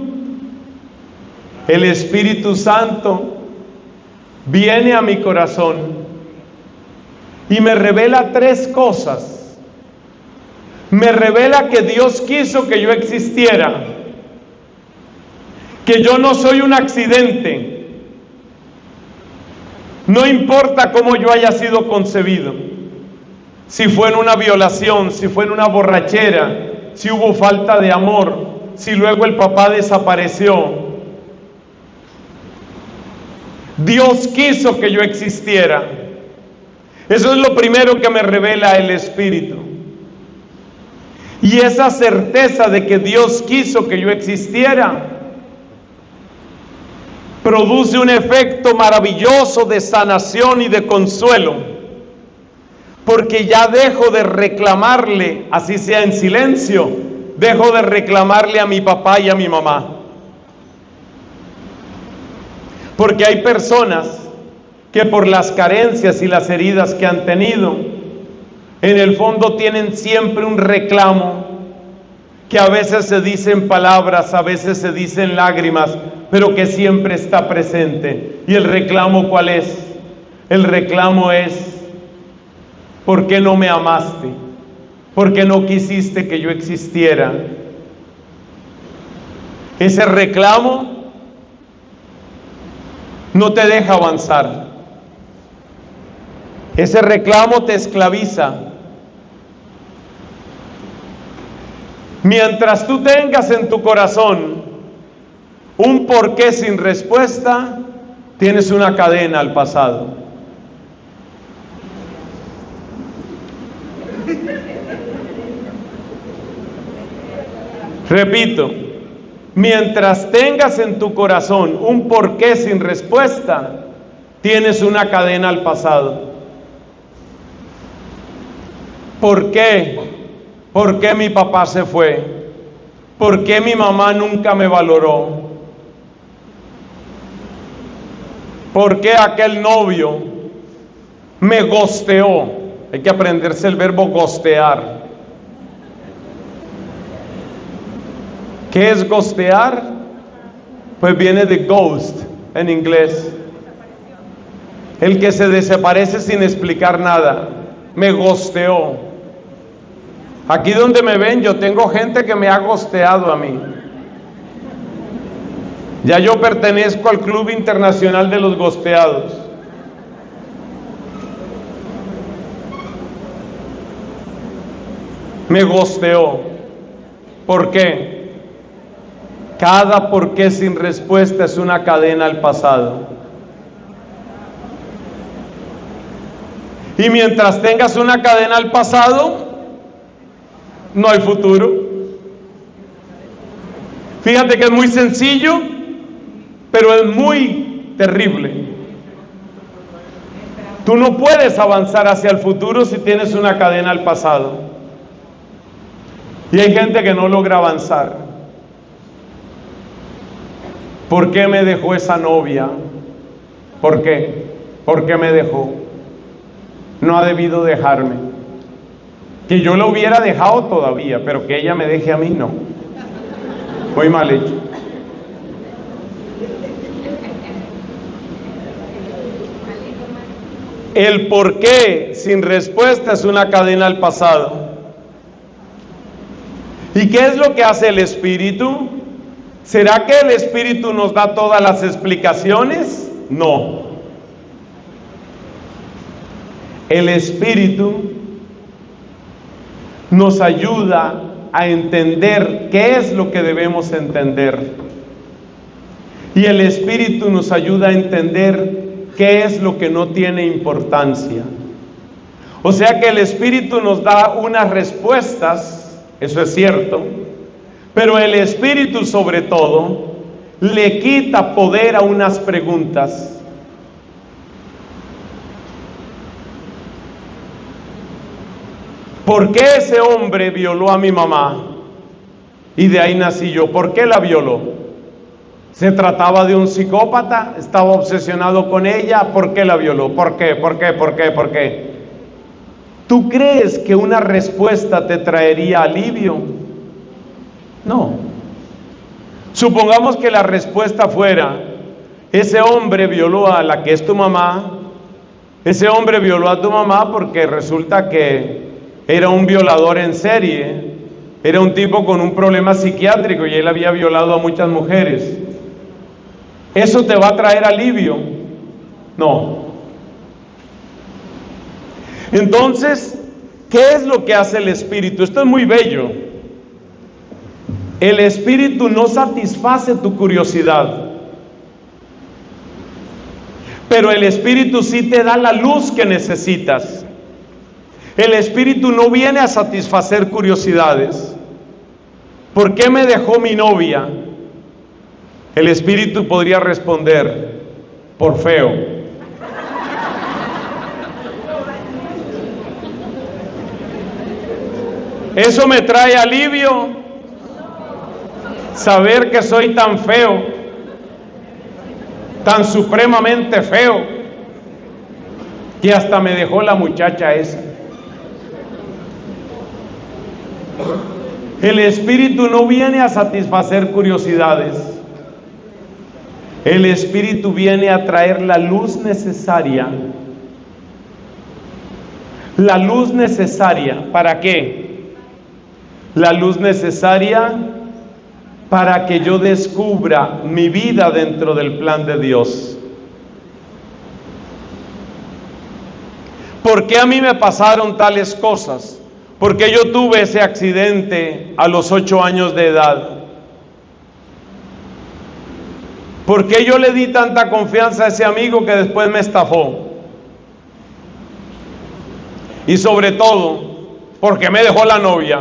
El Espíritu Santo viene a mi corazón y me revela tres cosas. Me revela que Dios quiso que yo existiera, que yo no soy un accidente. No importa cómo yo haya sido concebido, si fue en una violación, si fue en una borrachera, si hubo falta de amor, si luego el papá desapareció. Dios quiso que yo existiera. Eso es lo primero que me revela el Espíritu. Y esa certeza de que Dios quiso que yo existiera produce un efecto maravilloso de sanación y de consuelo, porque ya dejo de reclamarle, así sea en silencio, dejo de reclamarle a mi papá y a mi mamá. Porque hay personas que por las carencias y las heridas que han tenido, en el fondo tienen siempre un reclamo, que a veces se dicen palabras, a veces se dicen lágrimas, pero que siempre está presente. ¿Y el reclamo cuál es? El reclamo es: ¿por qué no me amaste? ¿Por qué no quisiste que yo existiera? Ese reclamo no te deja avanzar. Ese reclamo te esclaviza. Mientras tú tengas en tu corazón un porqué sin respuesta, tienes una cadena al pasado. Repito, mientras tengas en tu corazón un porqué sin respuesta, tienes una cadena al pasado. ¿Por qué? ¿Por qué mi papá se fue? ¿Por qué mi mamá nunca me valoró? ¿Por qué aquel novio me gosteó? Hay que aprenderse el verbo gostear. ¿Qué es gostear? Pues viene de ghost en inglés. El que se desaparece sin explicar nada. Me gosteó. Aquí donde me ven, yo tengo gente que me ha gosteado a mí. Ya yo pertenezco al Club Internacional de los Gosteados. Me gosteó. ¿Por qué? Cada por qué sin respuesta es una cadena al pasado. Y mientras tengas una cadena al pasado, no hay futuro. Fíjate que es muy sencillo, pero es muy terrible. Tú no puedes avanzar hacia el futuro si tienes una cadena al pasado. Y hay gente que no logra avanzar. ¿Por qué me dejó esa novia? ¿Por qué? ¿Por qué me dejó? No ha debido dejarme. Que yo la hubiera dejado todavía, pero que ella me deje a mí, no. Muy mal hecho. El por qué sin respuesta es una cadena al pasado. ¿Y qué es lo que hace el Espíritu? ¿Será que el Espíritu nos da todas las explicaciones? No. El Espíritu nos ayuda a entender qué es lo que debemos entender. Y el Espíritu nos ayuda a entender qué es lo que no tiene importancia. O sea que el Espíritu nos da unas respuestas, eso es cierto, pero el Espíritu sobre todo le quita poder a unas preguntas. ¿Por qué ese hombre violó a mi mamá? Y de ahí nací yo. ¿Por qué la violó? ¿Se trataba de un psicópata? ¿Estaba obsesionado con ella? ¿Por qué la violó? ¿Por qué? ¿Por qué? ¿Por qué? ¿Por qué? ¿Tú crees que una respuesta te traería alivio? No. Supongamos que la respuesta fuera: ese hombre violó a la que es tu mamá. Ese hombre violó a tu mamá porque resulta que era un violador en serie. Era un tipo con un problema psiquiátrico y él había violado a muchas mujeres. ¿Eso te va a traer alivio? No. Entonces, ¿qué es lo que hace el Espíritu? Esto es muy bello. El Espíritu no satisface tu curiosidad, pero el Espíritu sí te da la luz que necesitas. El Espíritu no viene a satisfacer curiosidades. ¿Por qué me dejó mi novia? El Espíritu podría responder: por feo. ¿Eso me trae alivio? Saber que soy tan feo, tan supremamente feo, que hasta me dejó la muchacha esa. El Espíritu no viene a satisfacer curiosidades. El Espíritu viene a traer la luz necesaria. La luz necesaria, ¿para qué? La luz necesaria para que yo descubra mi vida dentro del plan de Dios. ¿Por qué a mí me pasaron tales cosas? ¿Por qué yo tuve ese accidente a los 8 años de edad? ¿Por qué yo le di tanta confianza a ese amigo que después me estafó? Y sobre todo, ¿por qué me dejó la novia?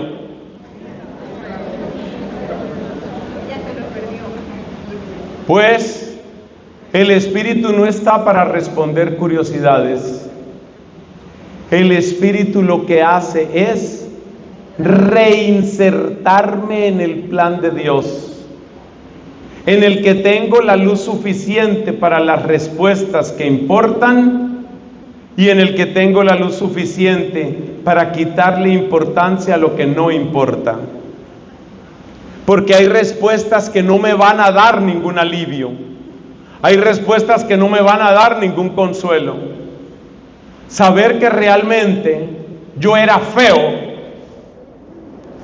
Pues el Espíritu no está para responder curiosidades. El Espíritu lo que hace es reinsertarme en el plan de Dios, en el que tengo la luz suficiente para las respuestas que importan y en el que tengo la luz suficiente para quitarle importancia a lo que no importa. Porque hay respuestas que no me van a dar ningún alivio. Hay respuestas que no me van a dar ningún consuelo. Saber que realmente yo era feo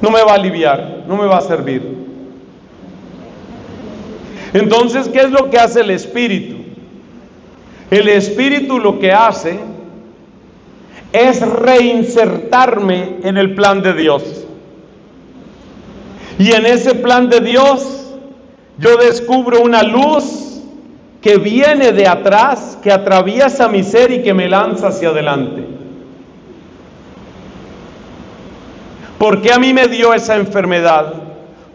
no me va a aliviar, no me va a servir. Entonces, ¿qué es lo que hace el Espíritu? El Espíritu lo que hace es reinsertarme en el plan de Dios. Y en ese plan de Dios Yo descubro una luz que viene de atrás, que atraviesa mi ser y que me lanza hacia adelante. ¿Por qué a mí me dio esa enfermedad?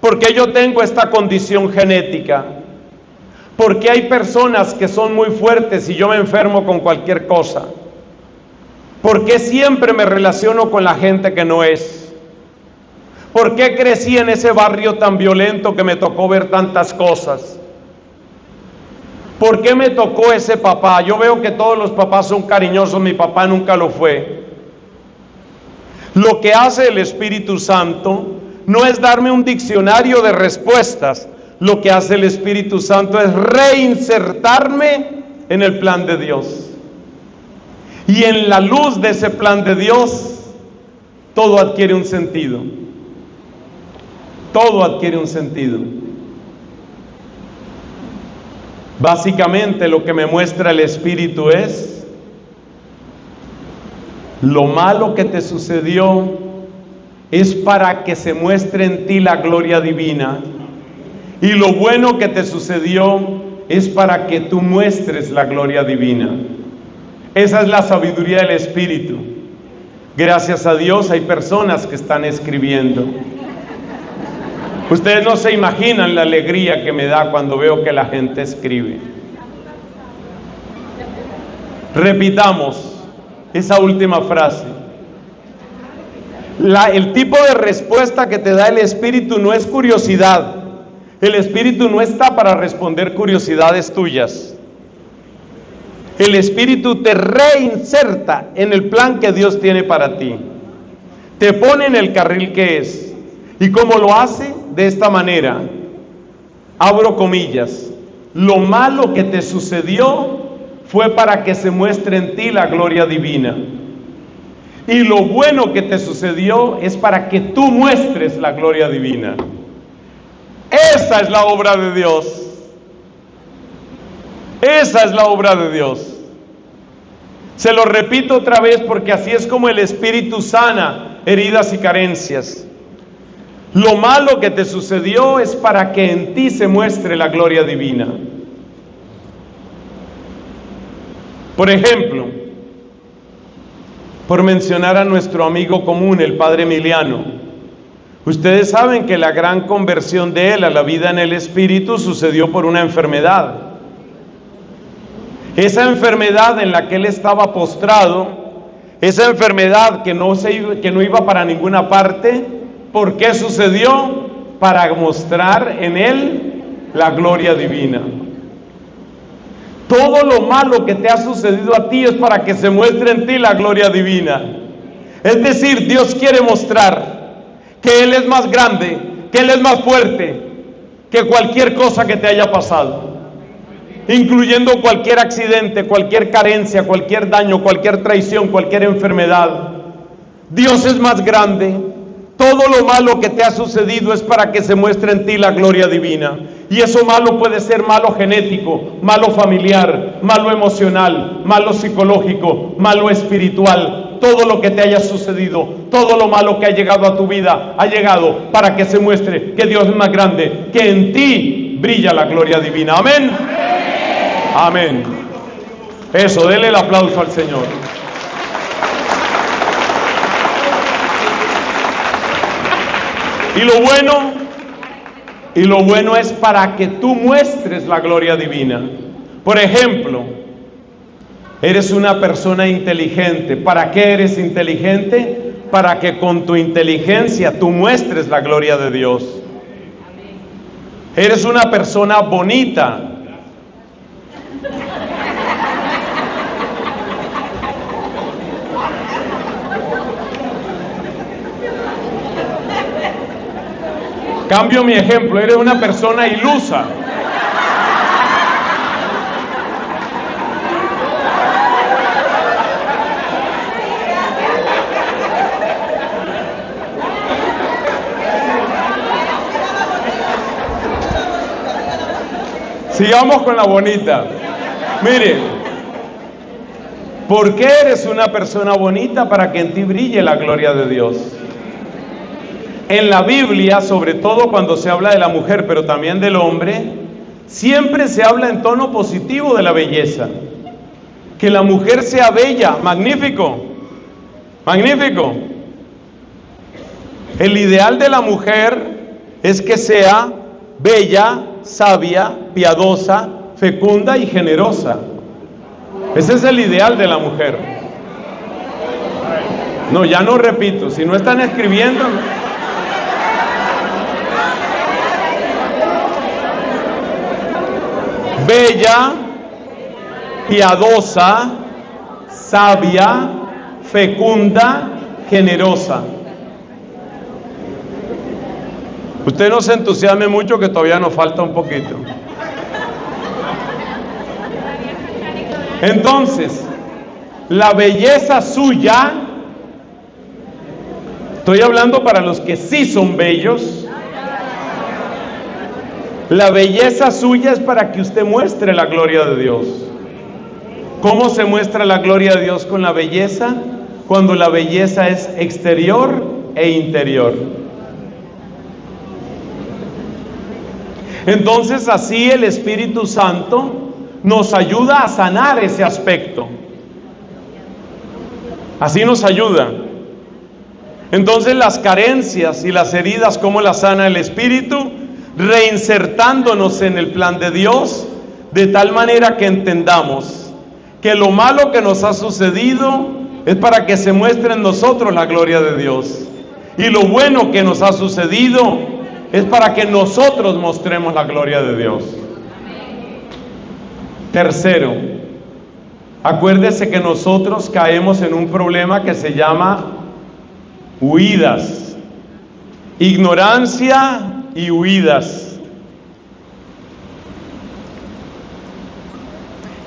¿Por qué yo tengo esta condición genética? ¿Por qué hay personas que son muy fuertes y yo me enfermo con cualquier cosa? ¿Por qué siempre me relaciono con la gente que no es? ¿Por qué crecí en ese barrio tan violento que me tocó ver tantas cosas? ¿Por qué me tocó ese papá? Yo veo que todos los papás son cariñosos, mi papá nunca lo fue. Lo que hace el Espíritu Santo no es darme un diccionario de respuestas. Lo que hace el Espíritu Santo es reinsertarme en el plan de Dios. Y en la luz de ese plan de Dios, todo adquiere un sentido. Todo adquiere un sentido. Básicamente lo que me muestra el Espíritu es: lo malo que te sucedió es para que se muestre en ti la gloria divina. Y lo bueno que te sucedió es para que tú muestres la gloria divina. Esa es la sabiduría del Espíritu. Gracias a Dios hay personas que están escribiendo. Ustedes no se imaginan la alegría que me da cuando veo que la gente escribe. Repitamos esa última frase. El tipo de respuesta que te da el Espíritu no es curiosidad. El Espíritu no está para responder curiosidades tuyas. El Espíritu te reinserta en el plan que Dios tiene para ti. Te pone en el carril que es. ¿Y cómo lo hace? De esta manera. Abro comillas. Lo malo que te sucedió fue para que se muestre en ti la gloria divina. Y lo bueno que te sucedió es para que tú muestres la gloria divina. Esa es la obra de Dios. Esa es la obra de Dios. Se lo repito otra vez porque así es como el Espíritu sana heridas y carencias. Lo malo que te sucedió es para que en ti se muestre la gloria divina. Por ejemplo, por mencionar a nuestro amigo común, el Padre Emiliano, ustedes saben que la gran conversión de él a la vida en el Espíritu sucedió por una enfermedad. Esa enfermedad en la que él estaba postrado, esa enfermedad que no iba para ninguna parte, ¿por qué sucedió? Para mostrar en él la gloria divina. Todo lo malo que te ha sucedido a ti es para que se muestre en ti la gloria divina. Es decir, Dios quiere mostrar que Él es más grande, que Él es más fuerte que cualquier cosa que te haya pasado, incluyendo cualquier accidente, cualquier carencia, cualquier daño, cualquier traición, cualquier enfermedad. Dios es más grande. Todo lo malo que te ha sucedido es para que se muestre en ti la gloria divina. Y eso malo puede ser malo genético, malo familiar, malo emocional, malo psicológico, malo espiritual. Todo lo que te haya sucedido, todo lo malo que ha llegado a tu vida, ha llegado para que se muestre que Dios es más grande, que en ti brilla la gloria divina. Amén. Amén. Eso, denle el aplauso al Señor. Y lo bueno es para que tú muestres la gloria divina. Por ejemplo, eres una persona inteligente. ¿Para qué eres inteligente? Para que con tu inteligencia tú muestres la gloria de Dios. Eres una persona bonita. Cambio mi ejemplo, eres una persona ilusa. Sigamos con la bonita. Mire, ¿por qué eres una persona bonita? Para que en ti brille la gloria de Dios. En la Biblia, sobre todo cuando se habla de la mujer, pero también del hombre, siempre se habla en tono positivo de la belleza. Que la mujer sea bella, magnífico, magnífico. El ideal de la mujer es que sea bella, sabia, piadosa, fecunda y generosa. Ese es el ideal de la mujer. No, ya no repito, si no están escribiendo. Bella, piadosa, sabia, fecunda, generosa. Usted no se entusiasme mucho, que todavía nos falta un poquito. Entonces, la belleza suya, estoy hablando para los que sí son bellos, la belleza suya es para que usted muestre la gloria de Dios. ¿Cómo se muestra la gloria de Dios con la belleza? Cuando la belleza es exterior e interior. Entonces así el Espíritu Santo nos ayuda a sanar ese aspecto. Así nos ayuda. Entonces las carencias y las heridas, ¿cómo las sana el Espíritu? Reinsertándonos en el plan de Dios, de tal manera que entendamos que lo malo que nos ha sucedido es para que se muestre en nosotros la gloria de Dios, y lo bueno que nos ha sucedido es para que nosotros mostremos la gloria de Dios. Tercero, acuérdese que nosotros caemos en un problema que se llama huidas, ignorancia y huidas.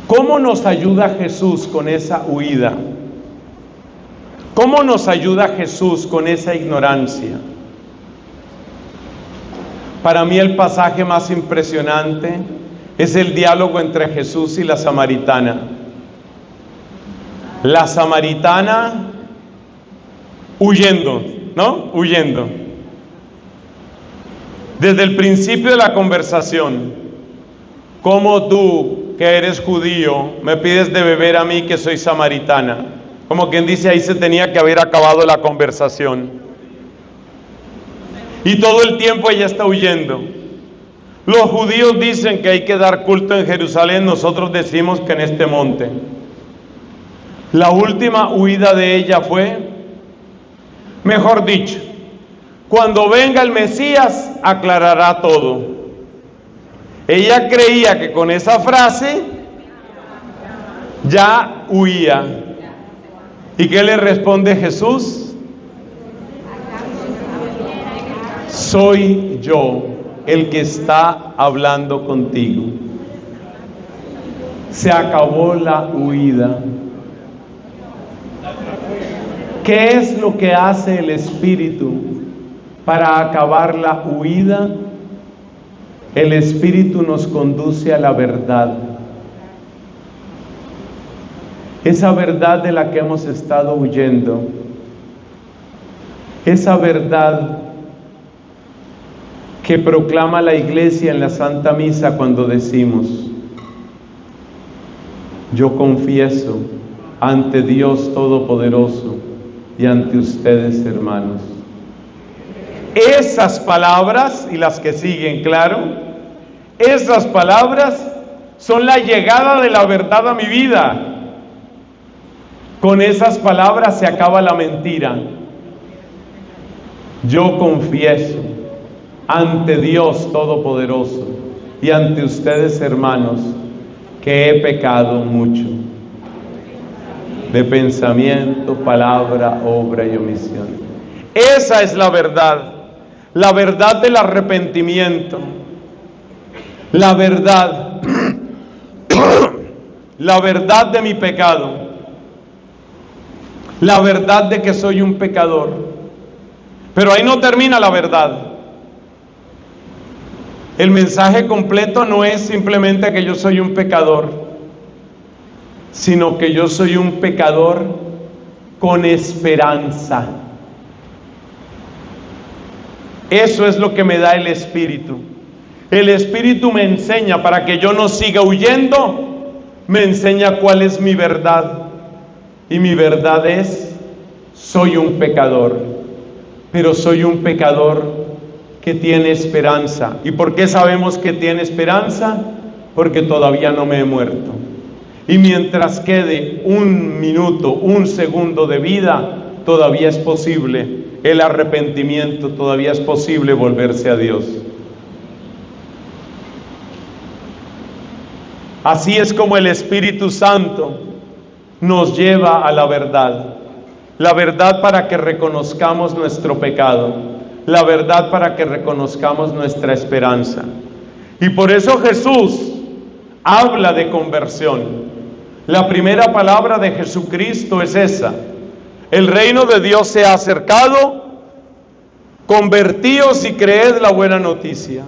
¿Cómo nos ayuda Jesús con esa huida? ¿Cómo nos ayuda Jesús con esa ignorancia? Para mí el pasaje más impresionante es el diálogo entre Jesús y la samaritana. La samaritana huyendo, ¿no? Huyendo. Desde el principio de la conversación, ¿cómo tú, que eres judío, me pides de beber a mí, que soy samaritana? Como quien dice, ahí se tenía que haber acabado la conversación. Y todo el tiempo ella está huyendo. Los judíos dicen que hay que dar culto en Jerusalén, nosotros decimos que en este monte. La última huida de ella fue, mejor dicho, cuando venga el Mesías aclarará todo. Ella creía que con esa frase ya huía. ¿Y qué le responde Jesús? Soy yo el que está hablando contigo. Se acabó la huida. ¿Qué es lo que hace el Espíritu para acabar la huida? El Espíritu nos conduce a la verdad. Esa verdad de la que hemos estado huyendo. Esa verdad que proclama la Iglesia en la Santa Misa cuando decimos: yo confieso ante Dios Todopoderoso y ante ustedes, hermanos. Esas palabras y las que siguen, claro, esas palabras son la llegada de la verdad a mi vida. Con esas palabras se acaba la mentira. Yo confieso ante Dios Todopoderoso y ante ustedes, hermanos, que he pecado mucho, de pensamiento, palabra, obra y omisión. Esa es la verdad del arrepentimiento, la verdad de mi pecado, la verdad de que soy un pecador. Pero ahí no termina la verdad. El mensaje completo no es simplemente que yo soy un pecador, sino que yo soy un pecador con esperanza. Eso es lo que me da el Espíritu. El Espíritu me enseña para que yo no siga huyendo, me enseña cuál es mi verdad. Y mi verdad es, soy un pecador, pero soy un pecador que tiene esperanza. ¿Y por qué sabemos que tiene esperanza? Porque todavía no me he muerto. Y mientras quede un minuto, un segundo de vida, todavía es posible el arrepentimiento, todavía es posible volverse a Dios. Así es como el Espíritu Santo nos lleva a la verdad para que reconozcamos nuestro pecado, la verdad para que reconozcamos nuestra esperanza. Y por eso Jesús habla de conversión. La primera palabra de Jesucristo es esa: el reino de Dios se ha acercado, convertíos y creed la buena noticia.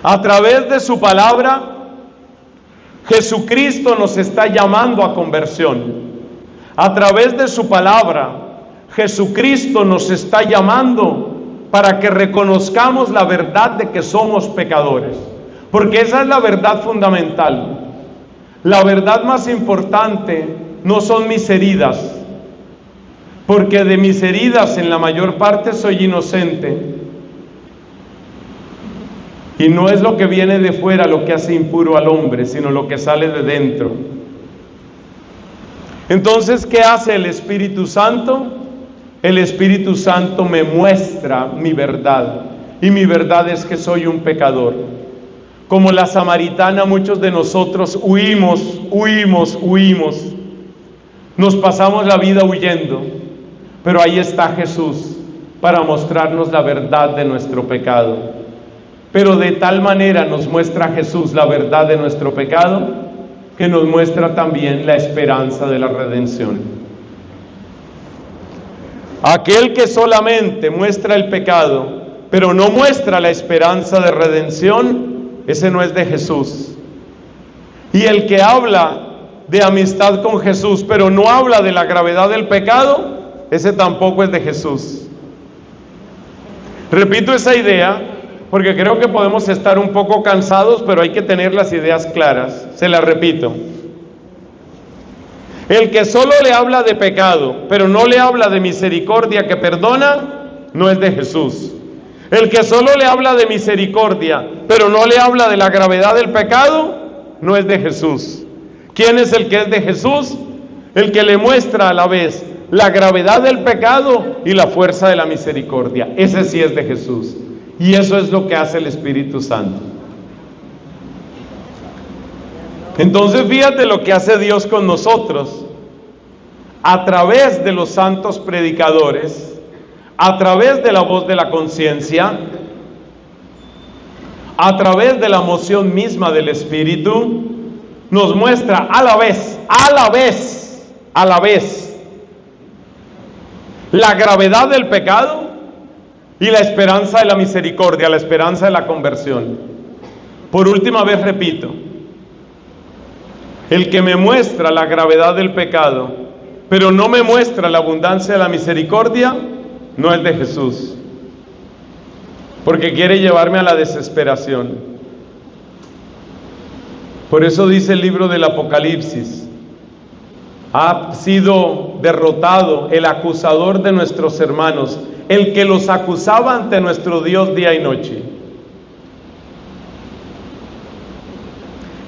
A través de su palabra, Jesucristo nos está llamando a conversión. A través de su palabra, Jesucristo nos está llamando para que reconozcamos la verdad de que somos pecadores. Porque esa es la verdad fundamental. La verdad más importante no son mis heridas, porque de mis heridas en la mayor parte soy inocente. Y no es lo que viene de fuera lo que hace impuro al hombre, sino lo que sale de dentro. Entonces, ¿qué hace el Espíritu Santo? El Espíritu Santo me muestra mi verdad, y mi verdad es que soy un pecador. Como la samaritana, muchos de nosotros huimos. Nos pasamos la vida huyendo, pero ahí está Jesús para mostrarnos la verdad de nuestro pecado. Pero de tal manera nos muestra Jesús la verdad de nuestro pecado, que nos muestra también la esperanza de la redención. Aquel que solamente muestra el pecado, pero no muestra la esperanza de redención, ese no es de Jesús. Y el que habla de amistad con Jesús, pero no habla de la gravedad del pecado, ese tampoco es de Jesús. Repito esa idea, porque creo que podemos estar un poco cansados, pero hay que tener las ideas claras. Se las repito. El que solo le habla de pecado, pero no le habla de misericordia que perdona, no es de Jesús. El que solo le habla de misericordia, pero no le habla de la gravedad del pecado, no es de Jesús. ¿Quién es el que es de Jesús? El que le muestra a la vez la gravedad del pecado y la fuerza de la misericordia. Ese sí es de Jesús. Y eso es lo que hace el Espíritu Santo. Entonces, fíjate lo que hace Dios con nosotros. A través de los santos predicadores, a través de la voz de la conciencia, a través de la moción misma del Espíritu, nos muestra a la vez, la gravedad del pecado y la esperanza de la misericordia, la esperanza de la conversión. Por última vez repito, el que me muestra la gravedad del pecado, pero no me muestra la abundancia de la misericordia, no es de Jesús, porque quiere llevarme a la desesperación. Por eso dice el libro del Apocalipsis: ha sido derrotado el acusador de nuestros hermanos, el que los acusaba ante nuestro Dios día y noche.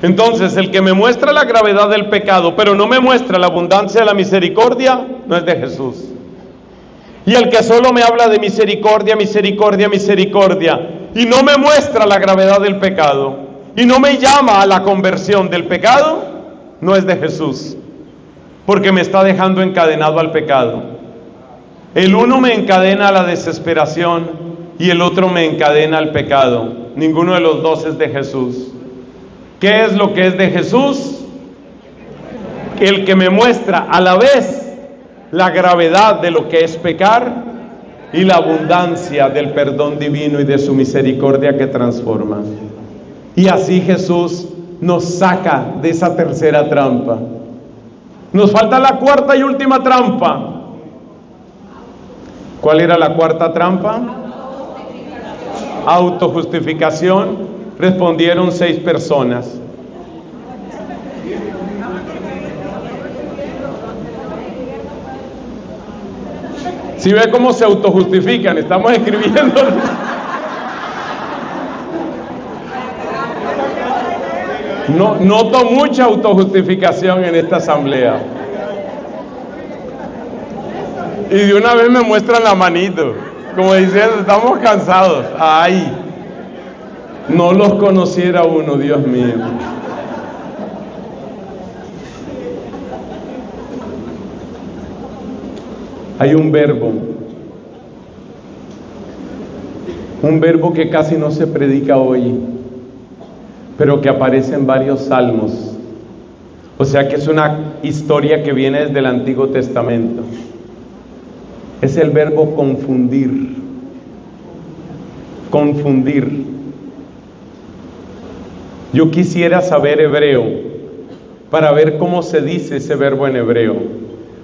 Entonces, el que me muestra la gravedad del pecado, pero no me muestra la abundancia de la misericordia, no es de Jesús. Y el que solo me habla de misericordia, y no me muestra la gravedad del pecado, y no me llama a la conversión del pecado, no es de Jesús, porque me está dejando encadenado al pecado. El uno me encadena a la desesperación y el otro me encadena al pecado. Ninguno de los dos es de Jesús. ¿Qué es lo que es de Jesús? El que me muestra a la vez la gravedad de lo que es pecar y la abundancia del perdón divino y de su misericordia que transforma. Y así Jesús nos saca de esa tercera trampa. Nos falta la cuarta y última trampa. ¿Cuál era la cuarta trampa? Autojustificación, respondieron 6 personas. Si ve cómo se autojustifican, estamos escribiendo. No, noto mucha autojustificación en esta asamblea. Y de una vez me muestran la manito, como diciendo, estamos cansados. Ay, no los conociera uno, Dios mío. Hay un verbo que casi no se predica hoy, pero que aparece en varios salmos. O sea que es una historia que viene desde el Antiguo Testamento. Es el verbo confundir. Confundir. Yo quisiera saber hebreo para ver cómo se dice ese verbo en hebreo,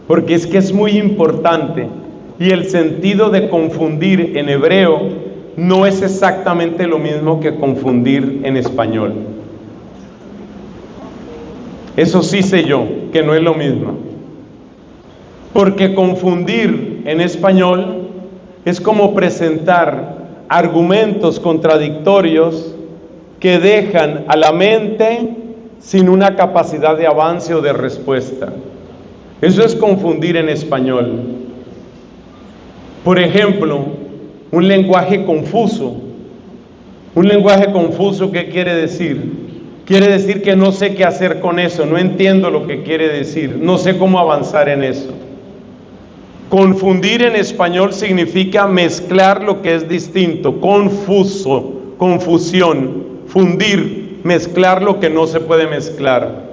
porque es que es muy importante, y el sentido de confundir en hebreo no es exactamente lo mismo que confundir en español. Eso sí sé yo, que no es lo mismo. Porque confundir en español es como presentar argumentos contradictorios que dejan a la mente sin una capacidad de avance o de respuesta. Eso es confundir en español. Por ejemplo, un lenguaje confuso. Un lenguaje confuso, ¿qué quiere decir? Quiere decir que no sé qué hacer con eso, no entiendo lo que quiere decir, no sé cómo avanzar en eso. Confundir en español significa mezclar lo que es distinto, confuso, confusión, fundir, mezclar lo que no se puede mezclar.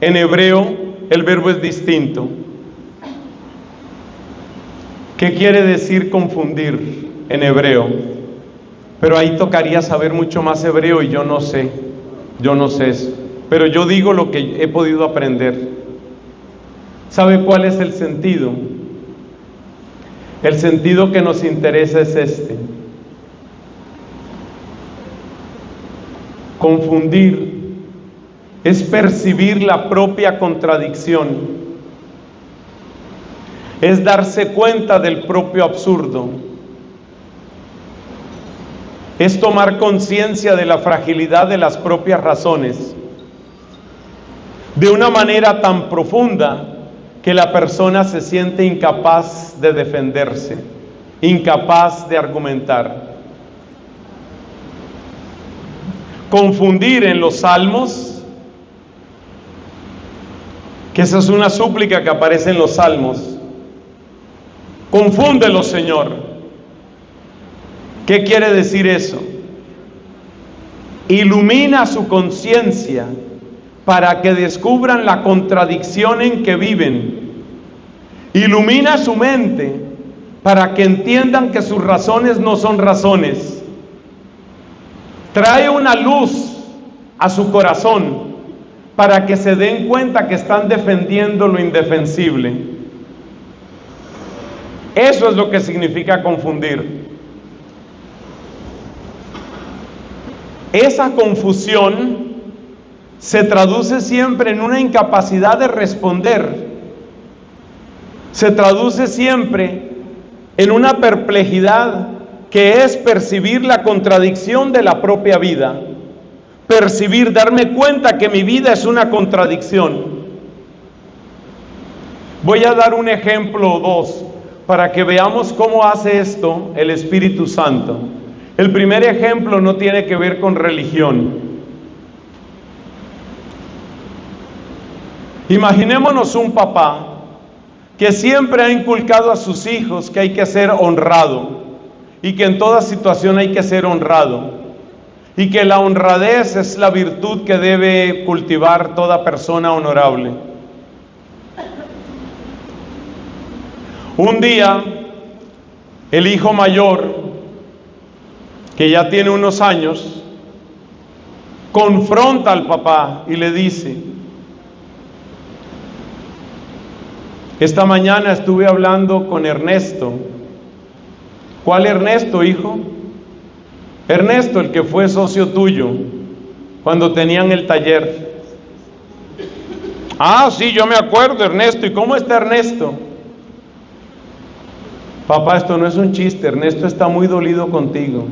En hebreo el verbo es distinto. ¿Qué quiere decir confundir en hebreo? Pero ahí tocaría saber mucho más hebreo y yo no sé eso. Pero yo digo lo que he podido aprender. ¿Sabe cuál es el sentido? El sentido que nos interesa es este. Confundir es percibir la propia contradicción, es darse cuenta del propio absurdo, es tomar conciencia de la fragilidad de las propias razones, de una manera tan profunda que la persona se siente incapaz de defenderse, incapaz de argumentar. Confundir en los salmos, que esa es una súplica que aparece en los salmos. Confúndelo, Señor. ¿Qué quiere decir eso? Ilumina su conciencia para que descubran la contradicción en que viven. Ilumina su mente para que entiendan que sus razones no son razones. Trae una luz a su corazón para que se den cuenta que están defendiendo lo indefensible. Eso es lo que significa confundir. Esa confusión se traduce siempre en una incapacidad de responder. Se traduce siempre en una perplejidad que es percibir la contradicción de la propia vida. Percibir, darme cuenta que mi vida es una contradicción. Voy a dar un ejemplo o dos para que veamos cómo hace esto el Espíritu Santo. El primer ejemplo no tiene que ver con religión. Imaginémonos un papá que siempre ha inculcado a sus hijos que hay que ser honrado y que en toda situación hay que ser honrado y que la honradez es la virtud que debe cultivar toda persona honorable. Un día, el hijo mayor, que ya tiene unos años, confronta al papá y le dice: esta mañana estuve hablando con Ernesto. ¿Cuál Ernesto, hijo? Ernesto, el que fue socio tuyo cuando tenían el taller. Ah, sí, yo me acuerdo, Ernesto. ¿Y cómo está Ernesto? Papá, esto no es un chiste. Ernesto está muy dolido contigo,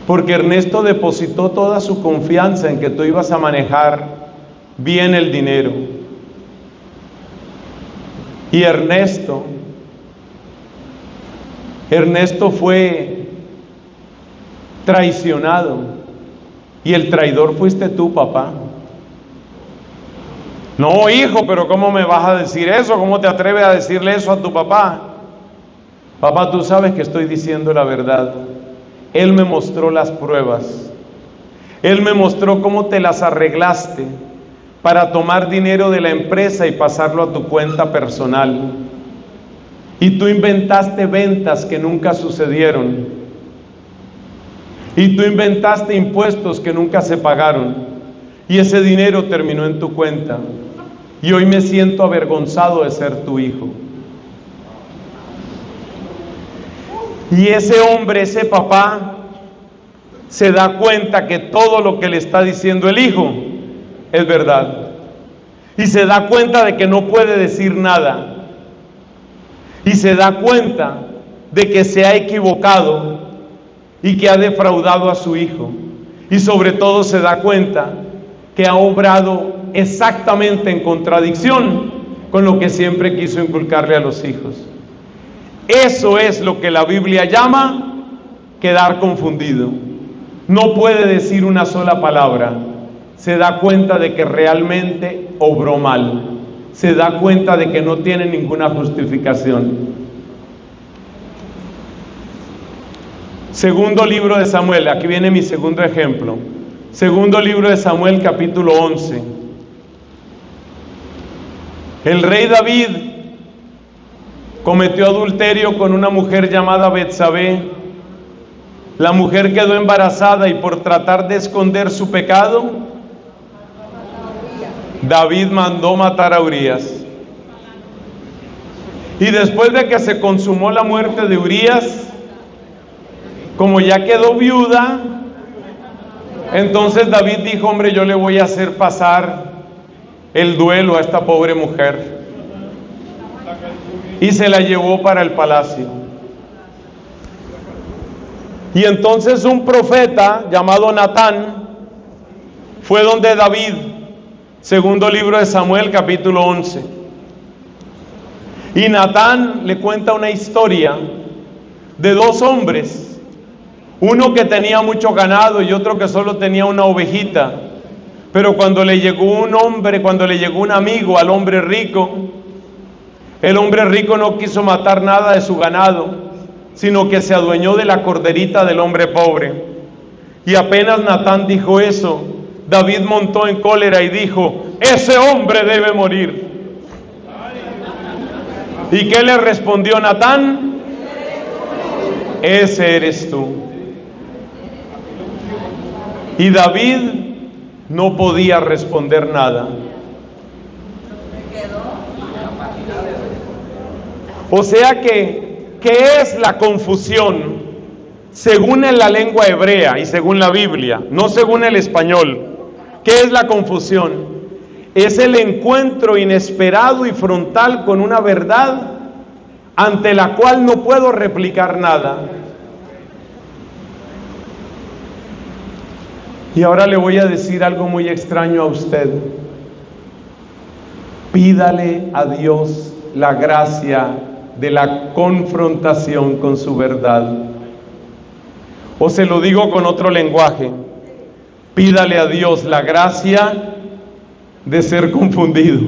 porque Ernesto depositó toda su confianza en que tú ibas a manejar bien el dinero. Y Ernesto fue traicionado, y el traidor fuiste tú, papá. No, hijo, pero ¿cómo me vas a decir eso? ¿Cómo te atreves a decirle eso a tu papá? Papá, tú sabes que estoy diciendo la verdad. Él me mostró las pruebas. Él me mostró cómo te las arreglaste para tomar dinero de la empresa y pasarlo a tu cuenta personal. Y tú inventaste ventas que nunca sucedieron. Y tú inventaste impuestos que nunca se pagaron. Y ese dinero terminó en tu cuenta. Y hoy me siento avergonzado de ser tu hijo. Y ese hombre, ese papá, se da cuenta que todo lo que le está diciendo el hijo es verdad. Y se da cuenta de que no puede decir nada. Y se da cuenta de que se ha equivocado y que ha defraudado a su hijo. Y sobre todo se da cuenta que ha obrado exactamente en contradicción con lo que siempre quiso inculcarle a los hijos. Eso es lo que la Biblia llama quedar confundido. No puede decir una sola palabra. Se da cuenta de que realmente obró mal. Se da cuenta de que no tiene ninguna justificación. Segundo libro de Samuel, aquí viene mi segundo ejemplo. Segundo libro de Samuel, capítulo 11. El rey David cometió adulterio con una mujer llamada Betsabé. La mujer quedó embarazada y por tratar de esconder su pecado, David mandó matar a Urías. Y después de que se consumó la muerte de Urías, como ya quedó viuda, entonces David dijo: hombre, yo le voy a hacer pasar el duelo a esta pobre mujer. Y se la llevó para el palacio. Y entonces un profeta llamado Natán fue donde David. Segundo libro de Samuel, capítulo 11. Y Natán le cuenta una historia de dos hombres. Uno que tenía mucho ganado y otro que solo tenía una ovejita. Pero cuando le llegó un amigo al hombre rico, el hombre rico no quiso matar nada de su ganado, sino que se adueñó de la corderita del hombre pobre. Y apenas Natán dijo eso, David montó en cólera y dijo: ese hombre debe morir. ¿Y qué le respondió Natán? Ese eres tú. Y David no podía responder nada. O sea que, ¿qué es la confusión? Según en la lengua hebrea y según la Biblia, no según el español. ¿Qué es la confusión? Es el encuentro inesperado y frontal con una verdad ante la cual no puedo replicar nada. Y ahora le voy a decir algo muy extraño a usted. Pídale a Dios la gracia de la confrontación con su verdad. O se lo digo con otro lenguaje: pídale a Dios la gracia de ser confundido.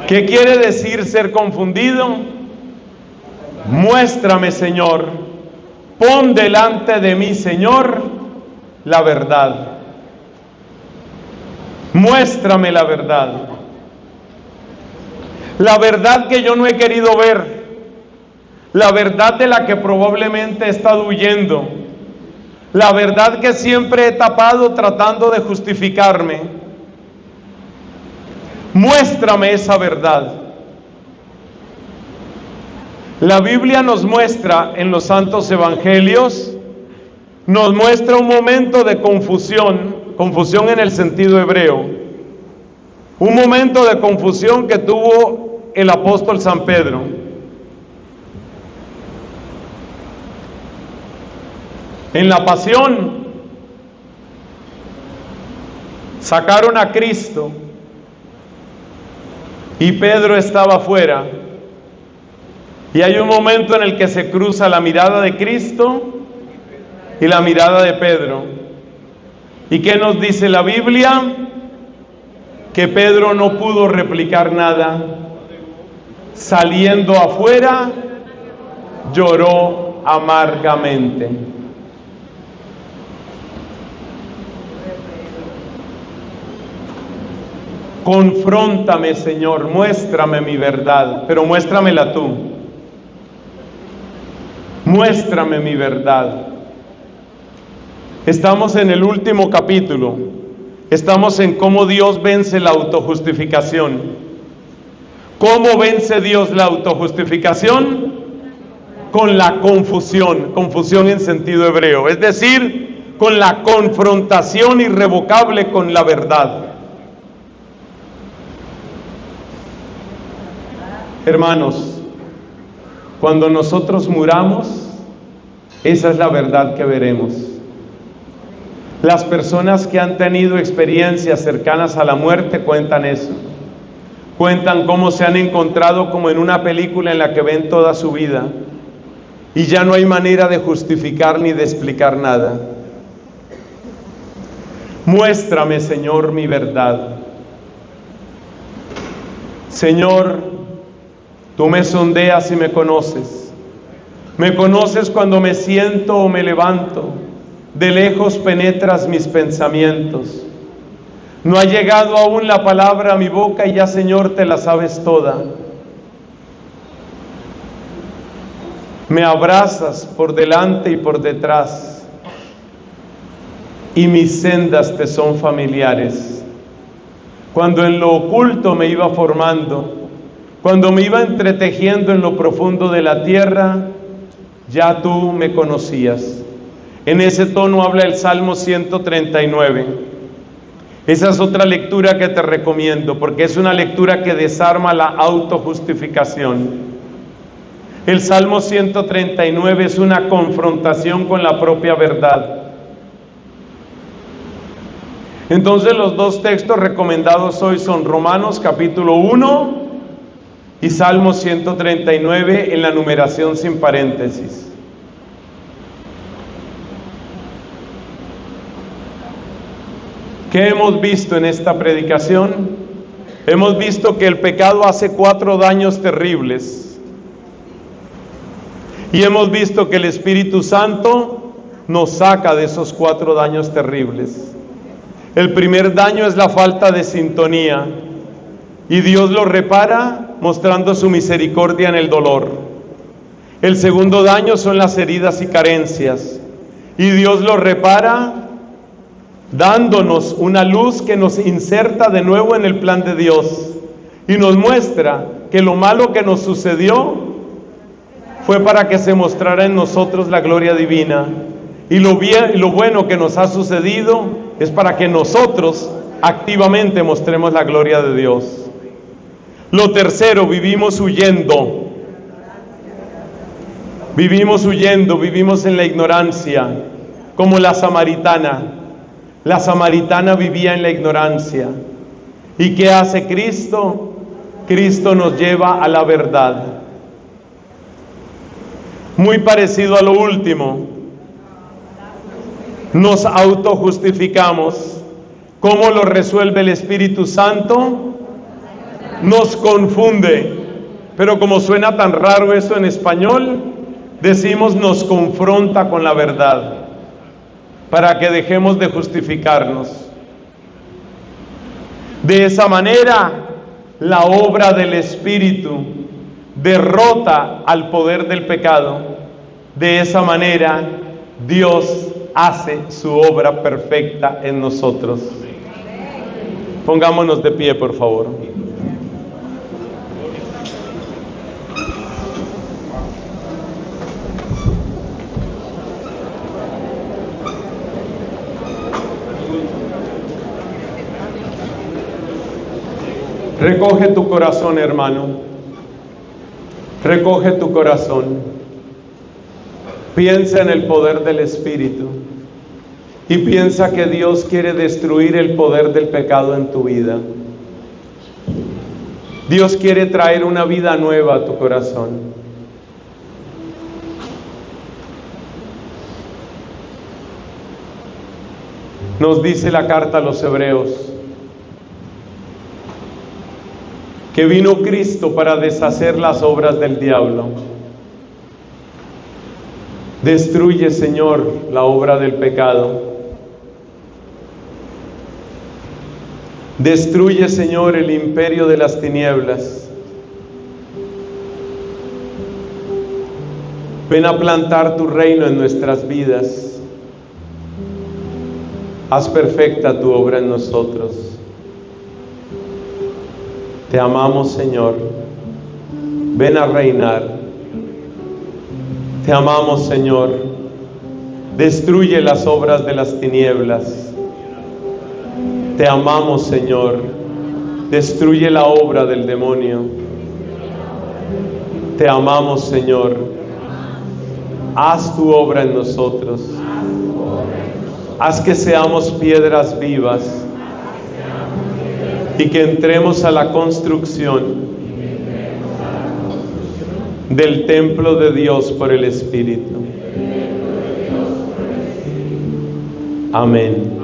¿Qué quiere decir ser confundido? Muéstrame, Señor, pon delante de mí, Señor, la verdad. Muéstrame la verdad. La verdad que yo no he querido ver. La verdad de la que probablemente he estado huyendo. La verdad que siempre he tapado tratando de justificarme. Muéstrame esa verdad. La Biblia nos muestra en los santos evangelios, nos muestra un momento de confusión en el sentido hebreo, un momento de confusión que tuvo el apóstol San Pedro. En la pasión sacaron a Cristo y Pedro estaba afuera. Y hay un momento en el que se cruza la mirada de Cristo y la mirada de Pedro. ¿Y qué nos dice la Biblia? Que Pedro no pudo replicar nada. Saliendo afuera, lloró amargamente. Confróntame, Señor, muéstrame mi verdad, pero muéstramela tú. Muéstrame mi verdad. Estamos en el último capítulo. Estamos en cómo Dios vence la autojustificación. ¿Cómo vence Dios la autojustificación? Con la confusión en sentido hebreo, es decir, con la confrontación irrevocable con la verdad. Hermanos, cuando nosotros muramos, esa es la verdad que veremos. Las personas que han tenido experiencias cercanas a la muerte cuentan eso. Cuentan cómo se han encontrado como en una película en la que ven toda su vida y ya no hay manera de justificar ni de explicar nada. Muéstrame, Señor, mi verdad. Señor, tú me sondeas y me conoces. Me conoces cuando me siento o me levanto. De lejos penetras mis pensamientos. No ha llegado aún la palabra a mi boca y ya, Señor, te la sabes toda. Me abrazas por delante y por detrás, y mis sendas te son familiares. Cuando en lo oculto me iba formando, cuando me iba entretejiendo en lo profundo de la tierra, ya tú me conocías. En ese tono habla el Salmo 139. Esa es otra lectura que te recomiendo, porque es una lectura que desarma la autojustificación. El Salmo 139 es una confrontación con la propia verdad. Entonces los dos textos recomendados hoy son Romanos capítulo 1 y Salmo 139 en la numeración sin paréntesis. ¿Qué hemos visto en esta predicación? Hemos visto que el pecado hace 4 daños terribles. Y hemos visto que el Espíritu Santo nos saca de esos 4 daños terribles. El primer daño es la falta de sintonía. Y Dios lo repara mostrando su misericordia en el dolor. El segundo daño son las heridas y carencias. Y Dios lo repara dándonos una luz que nos inserta de nuevo en el plan de Dios y nos muestra que lo malo que nos sucedió fue para que se mostrara en nosotros la gloria divina, y lo bueno que nos ha sucedido es para que nosotros activamente mostremos la gloria de Dios. Lo tercero, vivimos huyendo, vivimos en la ignorancia, como la samaritana. La samaritana vivía en la ignorancia. ¿Y qué hace Cristo? Cristo nos lleva a la verdad. Muy parecido a lo último, nos autojustificamos. ¿Cómo lo resuelve el Espíritu Santo? Nos confunde. Pero como suena tan raro eso en español, decimos nos confronta con la verdad, para que dejemos de justificarnos. De esa manera, la obra del Espíritu derrota al poder del pecado. De esa manera, Dios hace su obra perfecta en nosotros. Pongámonos de pie, por favor. Recoge tu corazón, hermano. Recoge tu corazón. Piensa en el poder del Espíritu. Y piensa que Dios quiere destruir el poder del pecado en tu vida. Dios quiere traer una vida nueva a tu corazón. Nos dice la carta a los Hebreos que vino Cristo para deshacer las obras del diablo. Destruye, Señor, la obra del pecado. Destruye, Señor, el imperio de las tinieblas. Ven a plantar tu reino en nuestras vidas. Haz perfecta tu obra en nosotros. Te amamos, Señor. Ven a reinar. Te amamos, Señor. Destruye las obras de las tinieblas. Te amamos, Señor. Destruye la obra del demonio. Te amamos, Señor. Haz tu obra en nosotros. Haz que seamos piedras vivas y que entremos a la construcción del templo de Dios por el Espíritu. Amén.